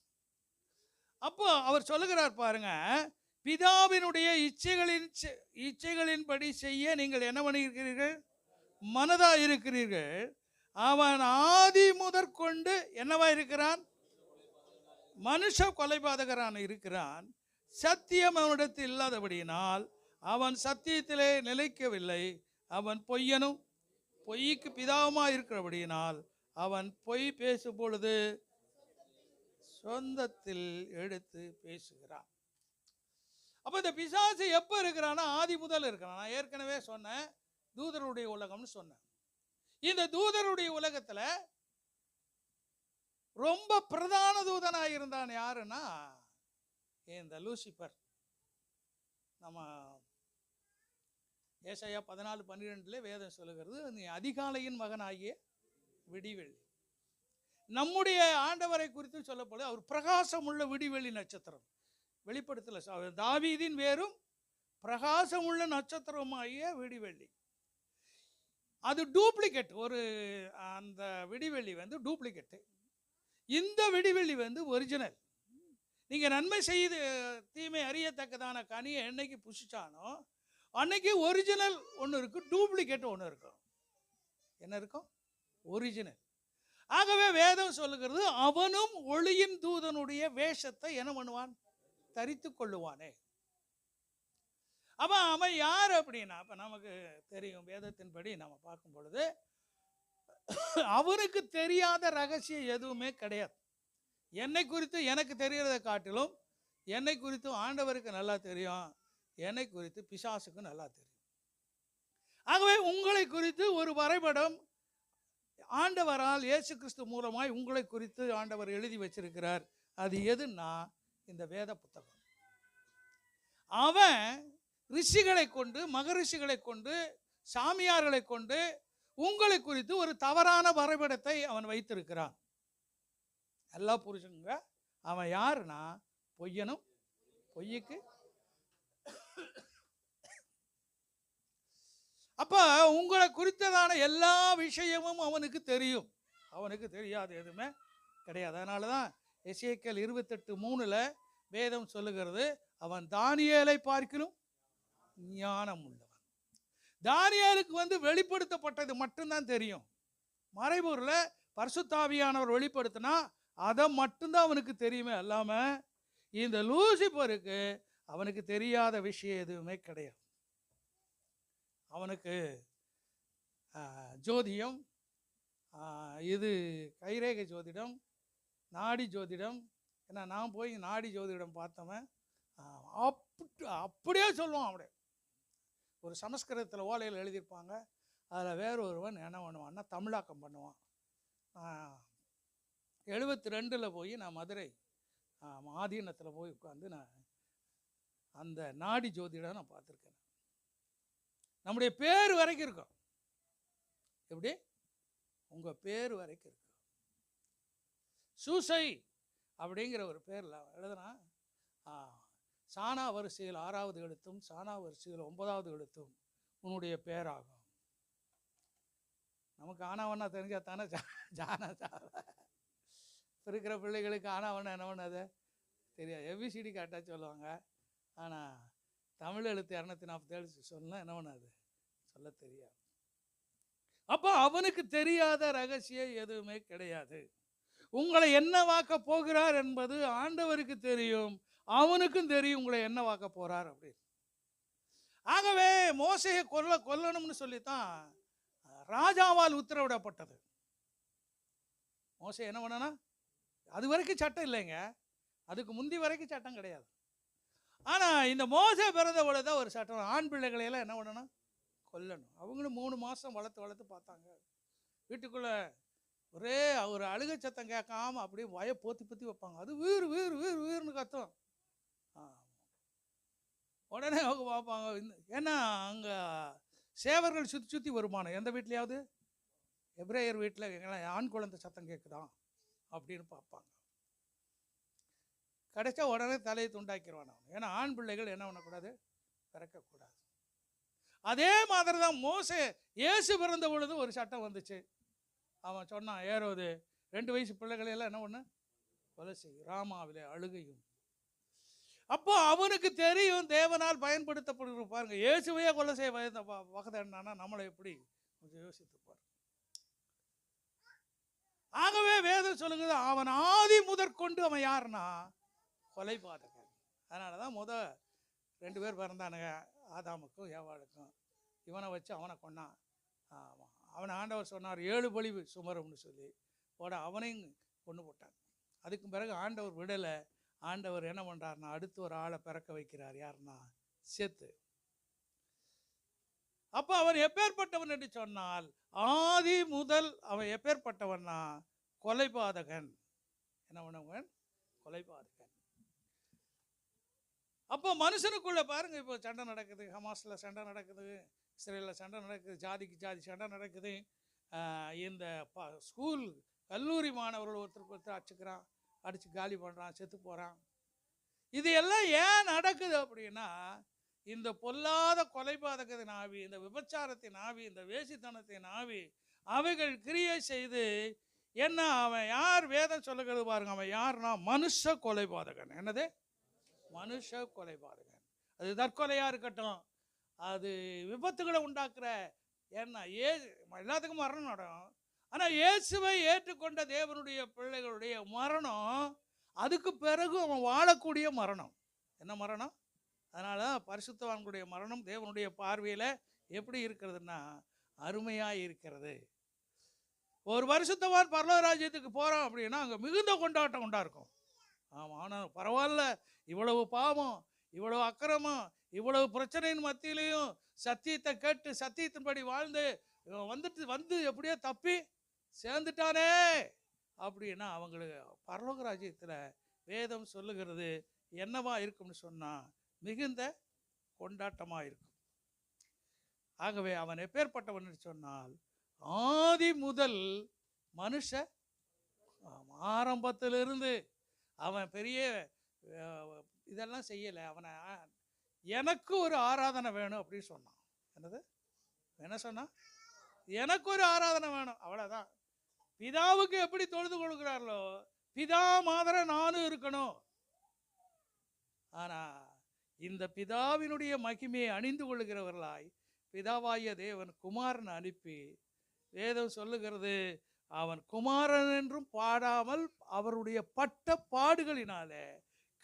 S1: அப்போ அவர் சொல்லுகிறார் பாருங்க, பிதாவினுடைய இச்சைகளின்படி செய்ய நீங்கள் என்ன பண்ணியிருக்கிறீர்கள், மனதா இருக்கிறீர்கள். அவன் ஆதி முதற்கொண்டு என்னவா இருக்கிறான், மனுஷ கொலைபாதகரான இருக்கிறான். சத்தியம் அவனிடத்தில் இல்லாதபடியினால் அவன் சத்தியத்திலே நிலைக்கவில்லை. அவன் பொய்யனும் பொய்க்கு பிதாவுமா இருக்கிறபடியினால் அவன் பொய் பேசும் பொழுது சொந்தத்தில் எடுத்து பேசுகிறான். அப்ப இந்த பிசாசு எப்ப இருக்கிறான்னா, ஆதி முதல் இருக்கிறான். நான் ஏற்கனவே சொன்னேன், தூதருடைய உலகம்னு சொன்னேன். இந்த தூதருடைய உலகத்துல ரொம்ப பிரதான தூதனாக இருந்தான் யாருன்னா இந்த லூசிபர். நம்ம ஏசாயா 14:12 வேதம் சொல்லுகிறது, நீ அதிகாலையின் மகனாகிய விடிவெள்ளி. நம்முடைய ஆண்டவரை குறித்து சொல்லப்படுது, அவர் பிரகாசமுள்ள விடிவெள்ளி நட்சத்திரம். வெளிப்படுத்தல தாவீதின் வேறும் பிரகாசமுள்ள நட்சத்திரமாகிய விடிவெள்ளி. அது டூப்ளிகேட். ஒரு அந்த விடிவெள்ளி வந்து டூப்ளிகேட்டு, இந்த விடிவெள்ளி வந்து ஒரிஜினல். நீங்கள் நன்மை செய்து தீமை அறியத்தக்கதான கனியை என்னைக்கு புசிச்சானோ அன்னைக்கு ஒரிஜினல் ஒன்று இருக்கும், டூப்ளிகேட் ஒன்று இருக்கும். என்ன இருக்கும்? ஒரிஜினல். ஆகவே வேதம் சொல்லுகிறது, அவனும் ஒளியின் தூதனுடைய வேஷத்தை என்ன பண்ணுவான், தரித்து கொள்ளுவானே. அப்ப அவன் யார் அப்படின்னா, அப்ப நமக்கு தெரியும், வேதத்தின்படி நம்ம பார்க்கும் பொழுது அவனுக்கு தெரியாத ரகசியம் எதுவுமே கிடையாது. என்னை குறித்து எனக்கு தெரிகிறதை காட்டிலும் என்னை குறித்து ஆண்டவருக்கு நல்லா தெரியும், என்னை குறித்து பிசாசுக்கு நல்லா தெரியும். ஆகவே உங்களை குறித்து ஒரு வரைபடம் ஆண்டவரால் இயேசு கிறிஸ்து மூலமாய் உங்களை குறித்து ஆண்டவர் எழுதி வச்சிருக்கிறார். அது எதுன்னா இந்த வேத புத்தகம். அவன் ரிஷிகளை கொண்டு, மகரிஷிகளை கொண்டு, சாமியார்களை கொண்டு உங்களை குறித்து ஒரு தவறான வரைபடத்தை அவன் வைத்திருக்கிறான். நல்லா புரிஞ்சுங்க, அவன் யாருன்னா பொய்யனும் பொய்யுக்கு. அப்ப உங்களை குறித்ததான எல்லா விஷயமும் அவனுக்கு தெரியும், அவனுக்கு தெரியாது எதுவுமே கிடையாது. அதனாலதான் எசேக்கியேல் 28:3 வேதம் சொல்லுகிறது, அவன் தானியேலை பார்க்கிலும் ஞானம் உள்ளவன். தானியேலுக்கு வந்து வெளிப்படுத்தப்பட்டது மட்டும்தான் தெரியும். மறைபொருளை பரிசுத்தாவியானவர் வெளிப்படுத்தினா அதை மட்டும்தான் அவனுக்கு தெரியுமே அல்லாம இந்த லூசிபருக்கு அவனுக்கு தெரியாத விஷயம் எதுவுமே கிடையாது. அவனுக்கு ஜோதிடம், இது கைரேகை ஜோதிடம், நாடி ஜோதிடம். ஏன்னா நான் போய் நாடி ஜோதிடம் பார்த்தவன் அப்படியே சொல்லுவான். அப்படியே ஒரு சமஸ்கிருதத்தில் ஓலையில் எழுதியிருப்பாங்க, அதில் வேற ஒருவன் என்ன பண்ணுவான்னா தமிழாக்கம் பண்ணுவான். 72 போய் நான் மதுரை ஆதீனத்தில் போய் உட்காந்து நான் அந்த நாடி ஜோதிடம் நான் பார்த்துருக்கேன். நம்முடைய பேர் வரைக்கும் இருக்கும். எப்படி? உங்கள் பேர் வரைக்கும் இருக்கும். சூசை அப்படிங்கிற ஒரு பேரில் எழுதுனா சானா வரிசையில் 6வது எழுத்தும் சானா வரிசையில் 9வது எழுத்தும் உன்னுடைய பேராகும். நமக்கு ஆனாவண்ணா தெரிஞ்சா தானே ஜானா இருக்கிற பிள்ளைகளுக்கு ஆனாவண்ணா என்ன பண்ணாது தெரியாது. எபிசிடி காட்டா சொல்லுவாங்க, ஆனால் தமிழ் எழுத்து 247 சொன்னா என்ன பண்ணாது சொல்ல தெரியாது. அப்போ அவனுக்கு தெரியாத ரகசியம் எதுவுமே கிடையாது. உங்களை என்ன வாக்க போகிறார் என்பது ஆண்டவருக்கு தெரியும், அவனுக்கும் தெரியும் உங்களை என்ன வாக்க போறார் அப்படின்னு. ஆகவே மோசையை கொல்லணும்னு சொல்லித்தான் ராஜாவால் உத்தரவிடப்பட்டது. மோசே என்ன பண்ணனா, அது வரைக்கும் சட்டம் இல்லைங்க, அதுக்கு முந்தி வரைக்கும் சட்டம் கிடையாது. ஆனால் இந்த மோசே பிறந்த பொழுது ஒரு சட்டம், ஆண் பிள்ளைகளையெல்லாம் என்ன பண்ணணும், கொல்லணும். அவங்களும் 3 மாதம் வளர்த்து பார்த்தாங்க. வீட்டுக்குள்ளே ஒரே ஒரு அழுகை சத்தம் கேட்காம அப்படியே வய போத்தி வைப்பாங்க. அது வீறு வீறு வீறு வீறுன்னு கத்தும். உடனே அவங்க பார்ப்பாங்க. ஏன்னா அங்கே சேவர்கள் சுற்றி வருமானம், எந்த வீட்லையாவது எப்ரேயர் வீட்டில் எங்கெல்லாம் ஆண் குழந்தை சத்தம் கேட்குதான் அப்படின்னு பார்ப்பாங்க. கிடைச்சா உடனே தலையை துண்டாக்கிடுவான் அவன். ஏன்னா ஆண் பிள்ளைகள் என்ன பண்ணக்கூடாது, பிறக்கக்கூடாது. அதே மாதிரி தான் மோசே இயேசு பிறந்த பொழுது ஒரு சட்டம் வந்துச்சு. அவன் சொன்னான், ஏரோது 2 வயசு பிள்ளைகளையெல்லாம் என்ன பண்ண கொலை செய், ராமாவிலே அழுகையும். அப்போ அவனுக்கு தெரியும் தேவனால் பயன்படுத்தப்படுகிற. பாருங்க, இயேசுவையே கொலை செய்ய வகதானா நம்மளை எப்படி கொஞ்சம் யோசித்துப்பார். ஆகவே வேதம் சொல்லுங்க, அவன் ஆதி முதற்கொண்டு அவன் யாருன்னா கொலைபாதகன். அதனால தான் 2 பேர் பிறந்தானுங்க, ஆதாமுக்கும் ஏவாளுக்கும். இவனை வச்சு அவனை கொன்னான். ஆமாம், அவனை ஆண்டவர் சொன்னார் 7 பலி சுமரும்னு சொல்லி அவனையும் கொண்டு போட்டான். அதுக்கு பிறகு ஆண்டவர் விடலை. ஆண்டவர் என்ன பண்ணுறாருனா அடுத்து ஒரு ஆளை பிறக்க வைக்கிறார். யாருன்னா சேத்து. அப்போ அவன் எப்பேற்பட்டவன் என்று சொன்னால், ஆதி முதல் அவன் எப்பேற்பட்டவன்னா கொலைபாதகன். என்ன பண்ணவன், கொலைபாதகன். அப்போ மனுஷனுக்குள்ள பாருங்க, இப்போ சண்டை நடக்குது, ஹமாஸில் சண்டை நடக்குது, இஸ்ரேலில் சண்டை நடக்குது, ஜாதிக்கு ஜாதி சண்டை நடக்குது. இந்த ஸ்கூல் கல்லூரி மாணவர்கள் ஒருத்தருக்கு அடிச்சுக்கிறான், அடித்து காலி பண்ணுறான், செத்து போகிறான். இது எல்லாம் ஏன் நடக்குது அப்படின்னா, இந்த பொல்லாத கொலைபாதகத்தின் ஆவி, இந்த விபச்சாரத்தின் ஆவி, இந்த வேசித்தனத்தின் ஆவி அவைகள் கிரியை செய்து என்ன, அவன் யார் வேதம் சொல்லுகிறது பாருங்க, அவன் யாருன்னா மனுஷ கொலைபாதகன். என்னது, மனுஷ கொலைபாதகன். அது தற்கொலையாக இருக்கட்டும், அது விபத்துகளை உண்டாக்குற, ஏன்னா எல்லாத்துக்கும் மரணம் நடக்கும். ஆனால் இயேசுவை ஏற்றுக்கொண்ட தேவனுடைய பிள்ளைகளுடைய மரணம் அதுக்கு பிறகு அவன் வாழக்கூடிய மரணம். என்ன மரணம்? அதனால பரிசுத்தவான்களுடைய மரணம் தேவனுடைய பார்வையில் எப்படி இருக்கிறதுன்னா அருமையாக இருக்கிறது. ஒரு பரிசுத்தவான் பரலோக ராஜ்யத்துக்கு போகிறான் அப்படின்னா அங்கே மிகுந்த கொண்டாட்டம் இருக்கும். ஆமாம், ஆனால் பரவாயில்ல, இவ்வளவு பாவம், இவ்வளவு அக்கிரமம், இவ்வளவு பிரச்சனையின் மத்தியிலையும் சத்தியத்தை கேட்டு சத்தியத்தின்படி வாழ்ந்து வந்து எப்படியோ தப்பி சேர்ந்துட்டானே அப்படின்னா அவங்களுக்கு பரலோக ராஜ்யத்தில் வேதம் சொல்லுகிறது என்னவா இருக்கும்னு சொன்னால் மிகுந்த கொண்டாட்டமாக இருக்கும். ஆகவே அவன் எப்பேற்பட்டவன் சொன்னால், ஆதி முதல் மனுஷ ஆரம்பத்திலிருந்து அவன் பெரிய இதெல்லாம் செய்யலை. அவனை எனக்கு ஒரு ஆராதனை வேணும் அப்படின்னு சொன்னான். என்னது, என்ன சொன்னான்? எனக்கு ஒரு ஆராதனை வேணும், அவ்வளோதான். பிதாவுக்கு எப்படி தொழுது கொடுக்கிறார்களோ பிதா மாதிரி நானும் இருக்கணும். ஆனா இந்த பிதாவினுடைய மகிமையை அணிந்து கொள்கிறவர்களாய் பிதாவாகிய தேவன் குமாரன் அனுப்பி, வேதம் சொல்லுகிறது, அவன் குமாரன் என்றும் பாடாமல் அவருடைய பட்ட பாடுகளினாலே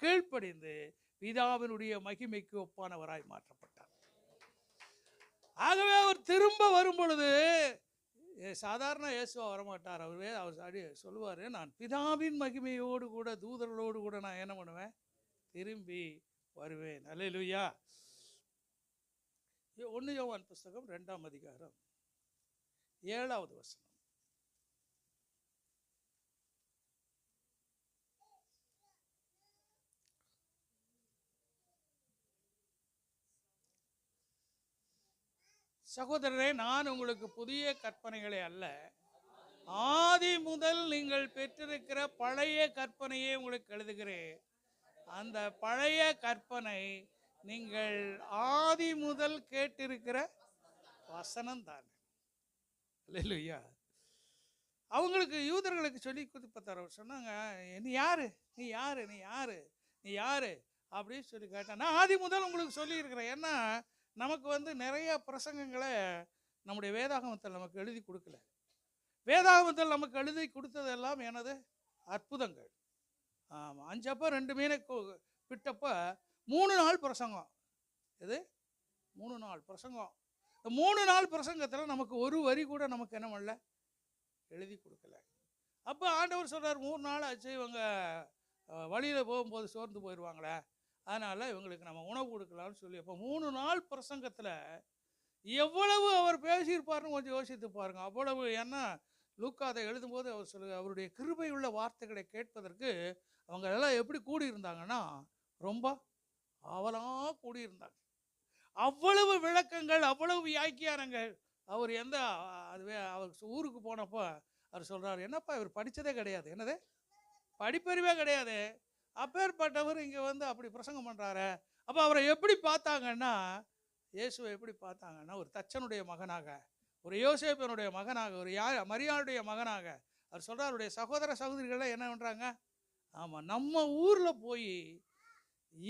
S1: கீழ்ப்படிந்து பிதாவினுடைய மகிமைக்கு ஒப்பானவராய் மாற்றப்பட்டார். ஆகவே அவர் திரும்ப வரும் பொழுது சாதாரண இயேசுவா வரமாட்டார். அவர் சொல்லுவார், நான் பிதாவின் மகிமையோடு கூட தூதர்களோடு கூட நான் என்ன பண்ணுவேன், திரும்பி வருவேன். அல்லேலூயா. 1 யோவான் புஸ்தகம் 2ஆம் அதிகாரம் 7வது வசனம். சகோதரரே, நான் உங்களுக்கு புதிய கற்பனைகளை அல்ல, ஆதி முதல் நீங்கள் பெற்றிருக்கிற பழைய கற்பனையை உங்களுக்கு எழுதுகிறேன். அந்த பழைய கற்பனை நீங்கள் ஆதி முதல் கேட்டிருக்கிற வசனம் தான். அல்லேலூயா. அவங்களுக்கு யூதர்களுக்கு சொல்லி கொடுத்தார். சொன்னாங்க, நீ யாரு, நீ யாரு, நீ யாரு, நீ யாரு அப்படின்னு சொல்லி கேட்டான். நான் ஆதி முதல் உங்களுக்கு சொல்லியிருக்கிறேன். ஏன்னா நமக்கு நிறைய பிரசங்கங்களை நம்முடைய வேதாகமத்தில் நமக்கு எழுதி கொடுக்கல. வேதாகமத்தில் நமக்கு எழுதி கொடுத்ததெல்லாம் எனது அற்புதங்கள். ஆமாம், 5 அப்ப 2 மீனை விட்டப்ப 3 நாள் பிரசங்கம். இது 3 நாள் பிரசங்கம். இந்த 3 நாள் பிரசங்கத்தில் நமக்கு ஒரு வரி கூட நமக்கு என்ன பண்ணல, எழுதி கொடுக்கல. அப்போ ஆண்டவர் சொல்கிறார், 3 நாள் ஆச்சு, இவங்க வழியில் போகும்போது சோர்ந்து போயிடுவாங்களே, அதனால் இவங்களுக்கு நம்ம உணவு கொடுக்கலாம்னு சொல்லி அப்போ 3 நாள் பிரசங்கத்தில் எவ்வளவு அவர் பேசியிருப்பாருன்னு கொஞ்சம் யோசித்து பாருங்க. அவ்வளவு. ஏன்னா லூக்கா அதை எழுதும்போது அவர் சொல்லுங்க, அவருடைய கிருபை உள்ள வார்த்தைகளை கேட்பதற்கு அவங்க எல்லாம் எப்படி கூடியிருந்தாங்கன்னா ரொம்ப ஆவலாக கூடியிருந்தாங்க. அவ்வளவு விளக்கங்கள், அவ்வளவு வியாக்கியானங்கள். அவர் எந்த அதுவே அவர் ஊருக்கு போனப்போ அவர் சொல்கிறார், என்னப்பா இவர் படித்ததே கிடையாது, என்னது படிப்பறிவே கிடையாது, அப்பேற்பட்டவர் இங்கே வந்து அப்படி பிரசங்கம் பண்ணுறாரு. அப்போ அவரை எப்படி பார்த்தாங்கன்னா, இயேசுவை எப்படி பார்த்தாங்கன்னா ஒரு தச்சனுடைய மகனாக, ஒரு யோசேப்பினுடைய மகனாக, ஒரு மரியாளுடைய மகனாக. அவர் சொல்கிறார், அவருடைய சகோதர சகோதரிகள்லாம் என்ன பண்ணுறாங்க, ஆமாம் நம்ம ஊரில் போய்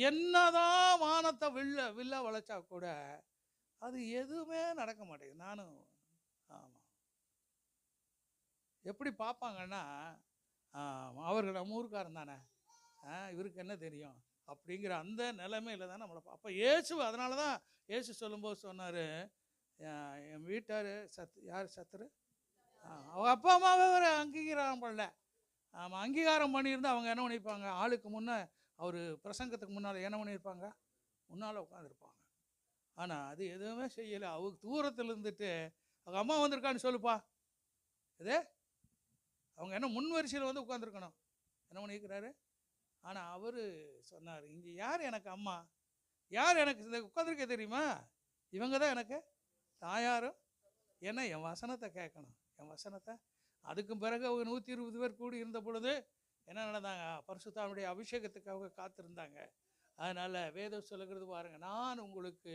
S1: என்னதான் வானத்தை வில்ல வளைச்சா கூட அது எதுவுமே நடக்க மாட்டேங்குது. நானும் ஆமாம் எப்படி பார்ப்பாங்கன்னா, அவர்கள் நம்ம ஊருக்காரன் தானே, இவருக்கு என்ன தெரியும் அப்படிங்கிற அந்த நிலைமையில் தான் நம்மளை. அப்போ இயேசு அதனால தான் இயேசு சொல்லும்போது சொன்னார், என் வீட்டார் யார் சத்துரு, அவங்க அப்பா அம்மாவே ஒரு அங்கீகாரம் பண்ணல. ஆமாம், அங்கீகாரம் பண்ணியிருந்தால் அவங்க என்ன பண்ணியிருப்பாங்க, ஆளுக்கு முன்னே அவர் பிரசங்கத்துக்கு முன்னால் என்ன பண்ணியிருப்பாங்க, முன்னால் உட்காந்துருப்பாங்க. ஆனால் அது எதுவுமே செய்யலை. அவங்க தூரத்தில் இருந்துட்டு அவங்க அம்மா வந்திருக்கான்னு சொல்லுப்பா, இதே அவங்க என்ன முன் வரிசையில் வந்து உட்காந்துருக்கணும், என்ன பண்ணியிருக்கிறாரு. ஆனால் அவர் சொன்னார், இங்கே யார் எனக்கு அம்மா, யார் எனக்கு இந்த உட்காந்துருக்க தெரியுமா, இவங்க தான் எனக்கு தாயாரும். ஏன்னா என் வசனத்தை கேட்கணும், என் வசனத்தை. அதுக்கும் பிறகு அவங்க 120 பேர் கூடி இருந்த பொழுது என்ன நடந்தாங்க, பரிசுத்தாவினுடைய அபிஷேகத்துக்காக காத்திருந்தாங்க. அதனால் வேதம் சொல்லுகிறது பாருங்க, நான் உங்களுக்கு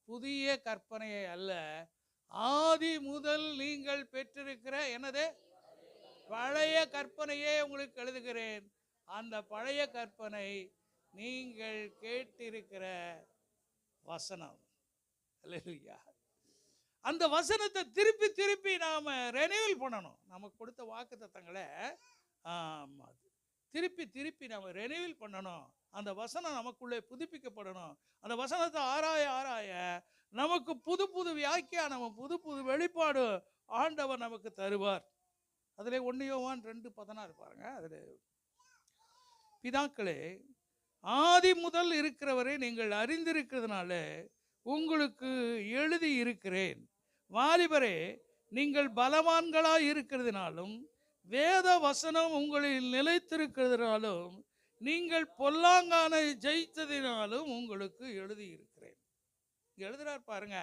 S1: புதிய கற்பனையை அல்ல, ஆதி முதல் நீங்கள் பெற்றிருக்கிற என்னது பழைய கற்பனையே உங்களுக்கு எழுதுகிறேன். அந்த பழைய கற்பனை நீங்கள் கேட்டிருக்கிற வசனம். அல்லேலூயா. அந்த வசனத்தை திருப்பி திருப்பி நாம் ரெனியூவல் பண்ணணும். நமக்கு கொடுத்த வாக்குத்தத்தங்களை திருப்பி திருப்பி நாம் ரெனியூவல் பண்ணணும். அந்த வசனம் நமக்குள்ளே புதுப்பிக்கப்படணும். அந்த வசனத்தை ஆராய ஆராய நமக்கு புது புது வியாக்கியானம், புது புது வெளிப்பாடு ஆண்டவர் நமக்கு தருவார். அதில் 1 யோவான் 2:16 பாருங்க. அதில் பிதாக்களே, ஆதி முதல் இருக்கிறவரை நீங்கள் அறிந்திருக்கிறதுனால உங்களுக்கு எழுதி இருக்கிறேன். வாலிபரே, நீங்கள் பலவான்களாய் இருக்கிறதுனாலும் வேத வசனம் உங்களில் நிலைத்திருக்கிறதுனாலும் நீங்கள் பொல்லாங்கானை ஜெயித்ததினாலும் உங்களுக்கு எழுதி இருக்கிறேன். எழுதுறார் பாருங்க,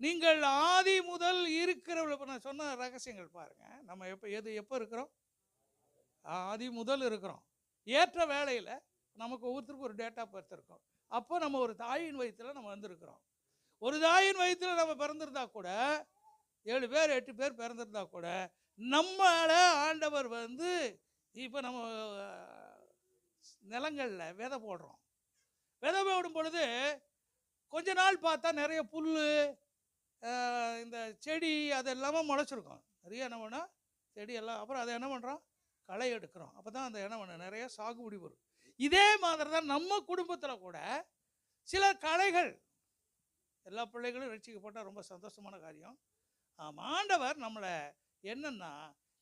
S1: நீங்கள் ஆதி முதல் இருக்கிறவர்கள். நான் சொன்ன ரகசியங்கள் பாருங்க. நம்ம எப்போ இருக்கிறோம், ஆதி முதல் இருக்கிறோம். ஏற்ற வேளையில் நமக்கு ஒவ்வொருத்தருக்கும் ஒரு டேட் ஆஃப் பர்த் இருக்கும். அப்போ நம்ம ஒரு தாயின் வயிற்றில் நம்ம வந்திருக்கிறோம். ஒரு தாயின் வயிற்றில் நம்ம பிறந்திருந்தா கூட 7 பேர் 8 பேர் பிறந்திருந்தா கூட நம்மள ஆண்டவர் வந்து இப்போ நம்ம நிலங்களில் விதை போடுறோம். விதை போடும் பொழுது கொஞ்ச நாள் பார்த்தா நிறைய புல், இந்த செடி அதெல்லாமே முளைச்சிருக்கும். நிறைய என்ன பண்ணால் செடி எல்லாம். அப்புறம் அதை என்ன பண்ணுறோம், களை எடுக்கிறோம். அப்போ தான் அந்த என்ன பண்ண நிறைய சாகுபடி வரும். இதே மாதிரி தான் நம்ம குடும்பத்தில் கூட சில களைகள். எல்லா பிள்ளைகளும் ரட்சிக்கப்பட்டால் ரொம்ப சந்தோஷமான காரியம். ஆண்டவர் நம்மளை என்னன்னா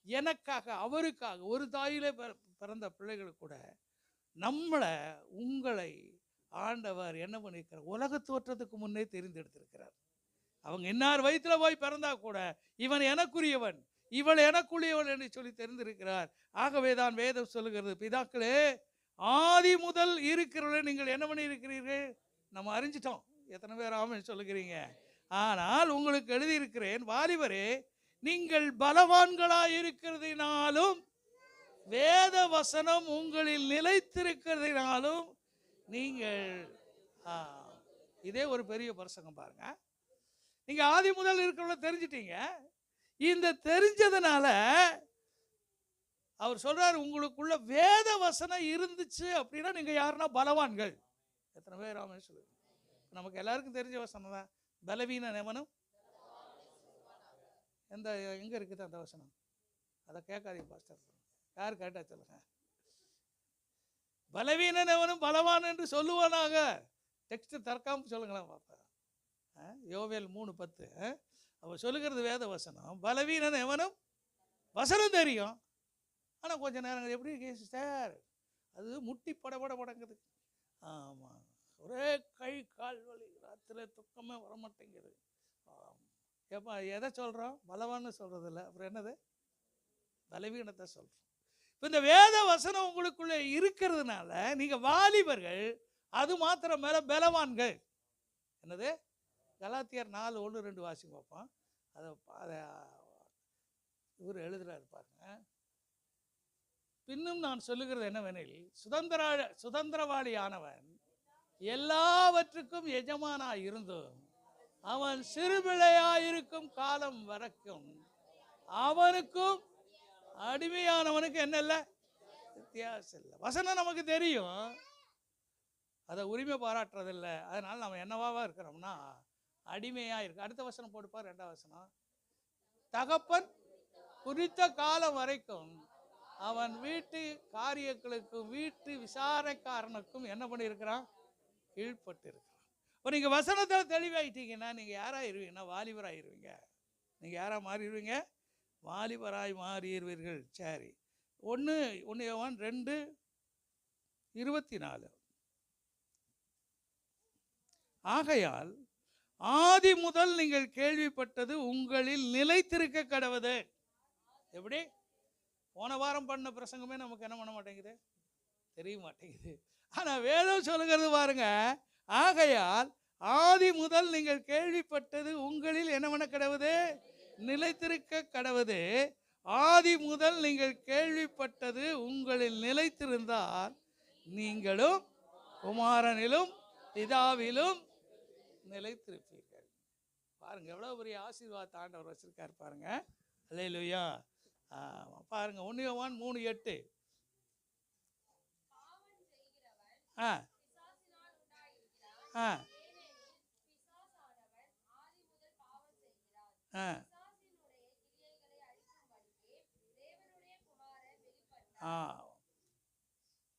S1: எனக்காக அவருக்காக ஒரு தாயிலே பிறந்த பிள்ளைகள் கூட நம்மளை உங்களை ஆண்டவர் என்ன பண்ணியிருக்கிறார், உலக தோற்றத்துக்கு முன்னே தெரிந்தெடுத்திருக்கிறார். அவங்க இன்னார் வயிற்றில் போய் பிறந்தா கூட இவன் எனக்குரியவன், இவள் எனக்குரியவள் என்று சொல்லி தெரிந்திருக்கிறார். ஆகவே தான் வேதம் சொல்லுகிறது, பிதாக்களே, ஆதி முதல் இருக்கிறவர்கள் நீங்கள் என்ன பண்ணி இருக்கிறீர்கள். நம்ம அறிஞ்சிட்டோம். எத்தனை பேர் ஆமென் சொல்லுகிறீங்க. ஆனால் உங்களுக்கு எழுதியிருக்கிறேன், வாலிபரே, நீங்கள் பலவான்களாய் இருக்கிறதினாலும் வேத வசனம் உங்களில் நிலைத்திருக்கிறதினாலும் நீங்கள். இதே ஒரு பெரிய பிரசங்கம் பாருங்க. நீங்க ஆதி முதல் இருக்கிறவங்க தெரிஞ்சிட்டீங்க. இந்த தெரிஞ்சதுனால அவர் சொல்றாரு, உங்களுக்குள்ள வேத வசனம் இருந்துச்சு அப்படின்னா நீங்க யாருன்னா பலவான்கள். எத்தனை பேர் ஆமென் சொல்லுங்க. நமக்கு எல்லாருக்கும் தெரிஞ்ச வசனம் தான், பலவீன எவனும். எங்க இருக்குது அந்த வசனம், அதை கேட்காதீங்க பாஸ்டர். யார் கேட்டா சொல்லுங்க. பலவீனன் எவனும் பலவான் என்று சொல்லுவானாக. டெக்ஸ்ட் திறக்காம சொல்லுங்களேன் பாப்பா. யோவேல் 3:10 அவர் சொல்லுகிறது வேத வசனம். பலவீனன் எவனும், வசனம் தெரியும், ஆனால் கொஞ்சம் நேரம் எப்படி சிஸ்டர் அது முட்டி படபட படங்குது. ஆமாம், ஒரே கை கால் வலி, ராத்திரி தூக்கமே வர மாட்டேங்குது. எப்போ எதை சொல்கிறோம்? பலவான்னு சொல்கிறது இல்லை, அப்புறம் என்னது? பலவீனத்தை சொல்கிறோம். இப்போ இந்த வேத வசனம் உங்களுக்குள்ளே இருக்கிறதுனால நீங்கள் வாலிபர்கள் அது மாத்திரம் மேலே பலவான்கள். என்னது? கலாத்தியர் 4:1-2 வாசிங்க பார்ப்போம். அதை இவர் எழுதுறாரு பாருங்க. பின்னும் நான் சொல்லுகிறது என்னவெனில், சுதந்திரவாளியானவன் எல்லாவற்றுக்கும் எஜமானாய் இருந்தும் அவன் சிறுபிள்ளையாயிருக்கும் காலம் வரைக்கும் அவனுக்கும் அடிமையானவனுக்கு என்ன இல்லை? வித்தியாசம் இல்லை. வசனம் நமக்கு தெரியும், அதை உரிமை பாராட்டுறதில்லை. அதனால நம்ம என்னவாக இருக்கிறோம்னா அடிமையாக இருக்கு. அடுத்த வசனம் போடுப்பார், 2வது வசனம். தகப்பன் குறித்த காலம் வரைக்கும் அவன் வீட்டு காரியங்களுக்கும் வீட்டு விசாரணைக்காரனுக்கும் என்ன பண்ணியிருக்கிறான்? கீழ்பட்டு இருக்கிறான். இப்போ நீங்கள் வசனத்தில் தெளிவாயிட்டீங்கன்னா நீங்கள் யாராயிருவீங்கன்னா வாலிபராயிருவீங்க. நீங்கள் யாராக மாறிடுவீங்க? வாலிபராய் மாறிடுவீர்கள். சரி, 1 யோவான் 2:24. ஆகையால் ஆதி முதல் நீங்கள் கேள்விப்பட்டது உங்களில் நிலைத்திருக்க கடவுது. எப்படி? போன வாரம் பண்ண பிரசங்கமே நமக்கு என்ன பண்ண மாட்டேங்குது? தெரிய மாட்டேங்குது. ஆனால் வேதம் சொல்லுகிறது பாருங்க, ஆகையால் ஆதி முதல் நீங்கள் கேள்விப்பட்டது உங்களில் என்ன பண்ண கடவுது? நிலைத்திருக்க கடவுது. ஆதி முதல் நீங்கள் கேள்விப்பட்டது உங்களில் நிலைத்திருந்தால் நீங்களும் குமாரனிலும் பிதாவிலும் நிலைத்திருப்பீர்கள். பாருங்க எவ்வளவு பெரிய ஆசீர்வாதத்தை ஆண்டவர் வச்சிருக்காரு பாருங்க. அல்லேலூயா. பாருங்க 1 யோவான் 3:8.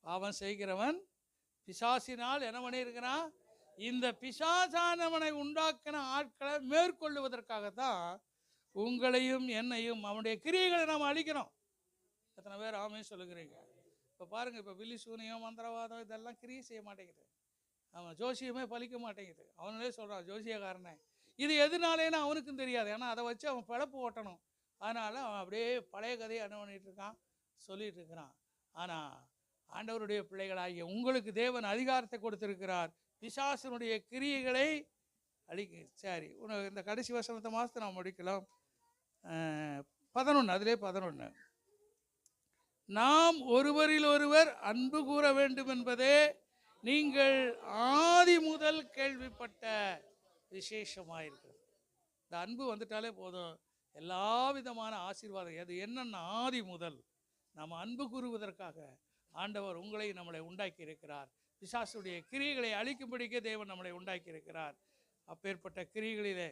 S1: பாவம் செய்கிறவன் பிசாசினால் என்ன பண்ணியிருக்கிறான்? இந்த பிசாசானவனை உண்டாக்கின ஆட்களை மேற்கொள்ளுவதற்காகத்தான் உங்களையும் என்னையும் அவனுடைய கிரியைகளை நாம் அழிக்கணும். எத்தனை பேர் ஆமே சொல்லுகிறீங்க? இப்போ பாருங்கள், இப்போ பில்லி சூனியம் மந்திரவாதம் இதெல்லாம் கிரியை செய்ய மாட்டேங்குது. அவன் ஜோசியமே பலிக்க மாட்டேங்குது. அவனே சொல்கிறான் ஜோசியக்காரனை. இது எதுனாலேன்னு அவனுக்கும் தெரியாது. ஏன்னா அதை வச்சு அவன் பிழப்பு ஓட்டணும். அதனால் அவன் அப்படியே பழைய கதையை என்ன பண்ணிகிட்டு இருக்கான்? சொல்லிகிட்டு இருக்கிறான். ஆனால் ஆண்டவருடைய பிள்ளைகளாகிய உங்களுக்கு தேவன் அதிகாரத்தை கொடுத்திருக்கிறார் பிசாசனுடைய கிரியைகளை அழிக்க. சரி, உனக்கு இந்த கடைசி வசனத்தை மாதத்தை நாம் முடிக்கலாம். 11, அதிலே 11. நாம் ஒருவரில் ஒருவர் அன்பு கூற வேண்டும் என்பதே நீங்கள் ஆதி முதல் கேள்விப்பட்ட விசேஷமாயிருக்கிறது. இந்த அன்பு வந்துட்டாலே போதும், எல்லா விதமான ஆசீர்வாதம். அது என்னென்ன? ஆதி முதல் நாம் அன்பு கூறுவதற்காக ஆண்டவர் உங்களை நம்மளை உண்டாக்கி இருக்கிறார். பிசாசுடைய கிரியைகளை அழிக்கும்படிக்கே தேவன் நம்மளை உண்டாக்கி இருக்கிறார். அப்பேற்பட்ட கிரியைகளிலே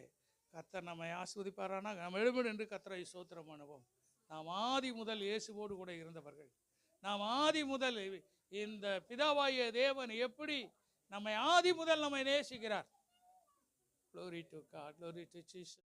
S1: கர்த்தர் நம்மை ஆசீர்வதிப்பாரானா நம்ம எழுமன் என்று கர்த்தரை ஸ்தோத்திரம் பண்ணுவோம். நாம் ஆதி முதல் இயேசுவோடு கூட இருந்தவர்கள். நாம் ஆதி முதல் இந்த பிதாவாகிய தேவன் எப்படி நம்மை ஆதி முதல் நம்மை நேசிக்கிறார். Glory to God, glory to Jesus.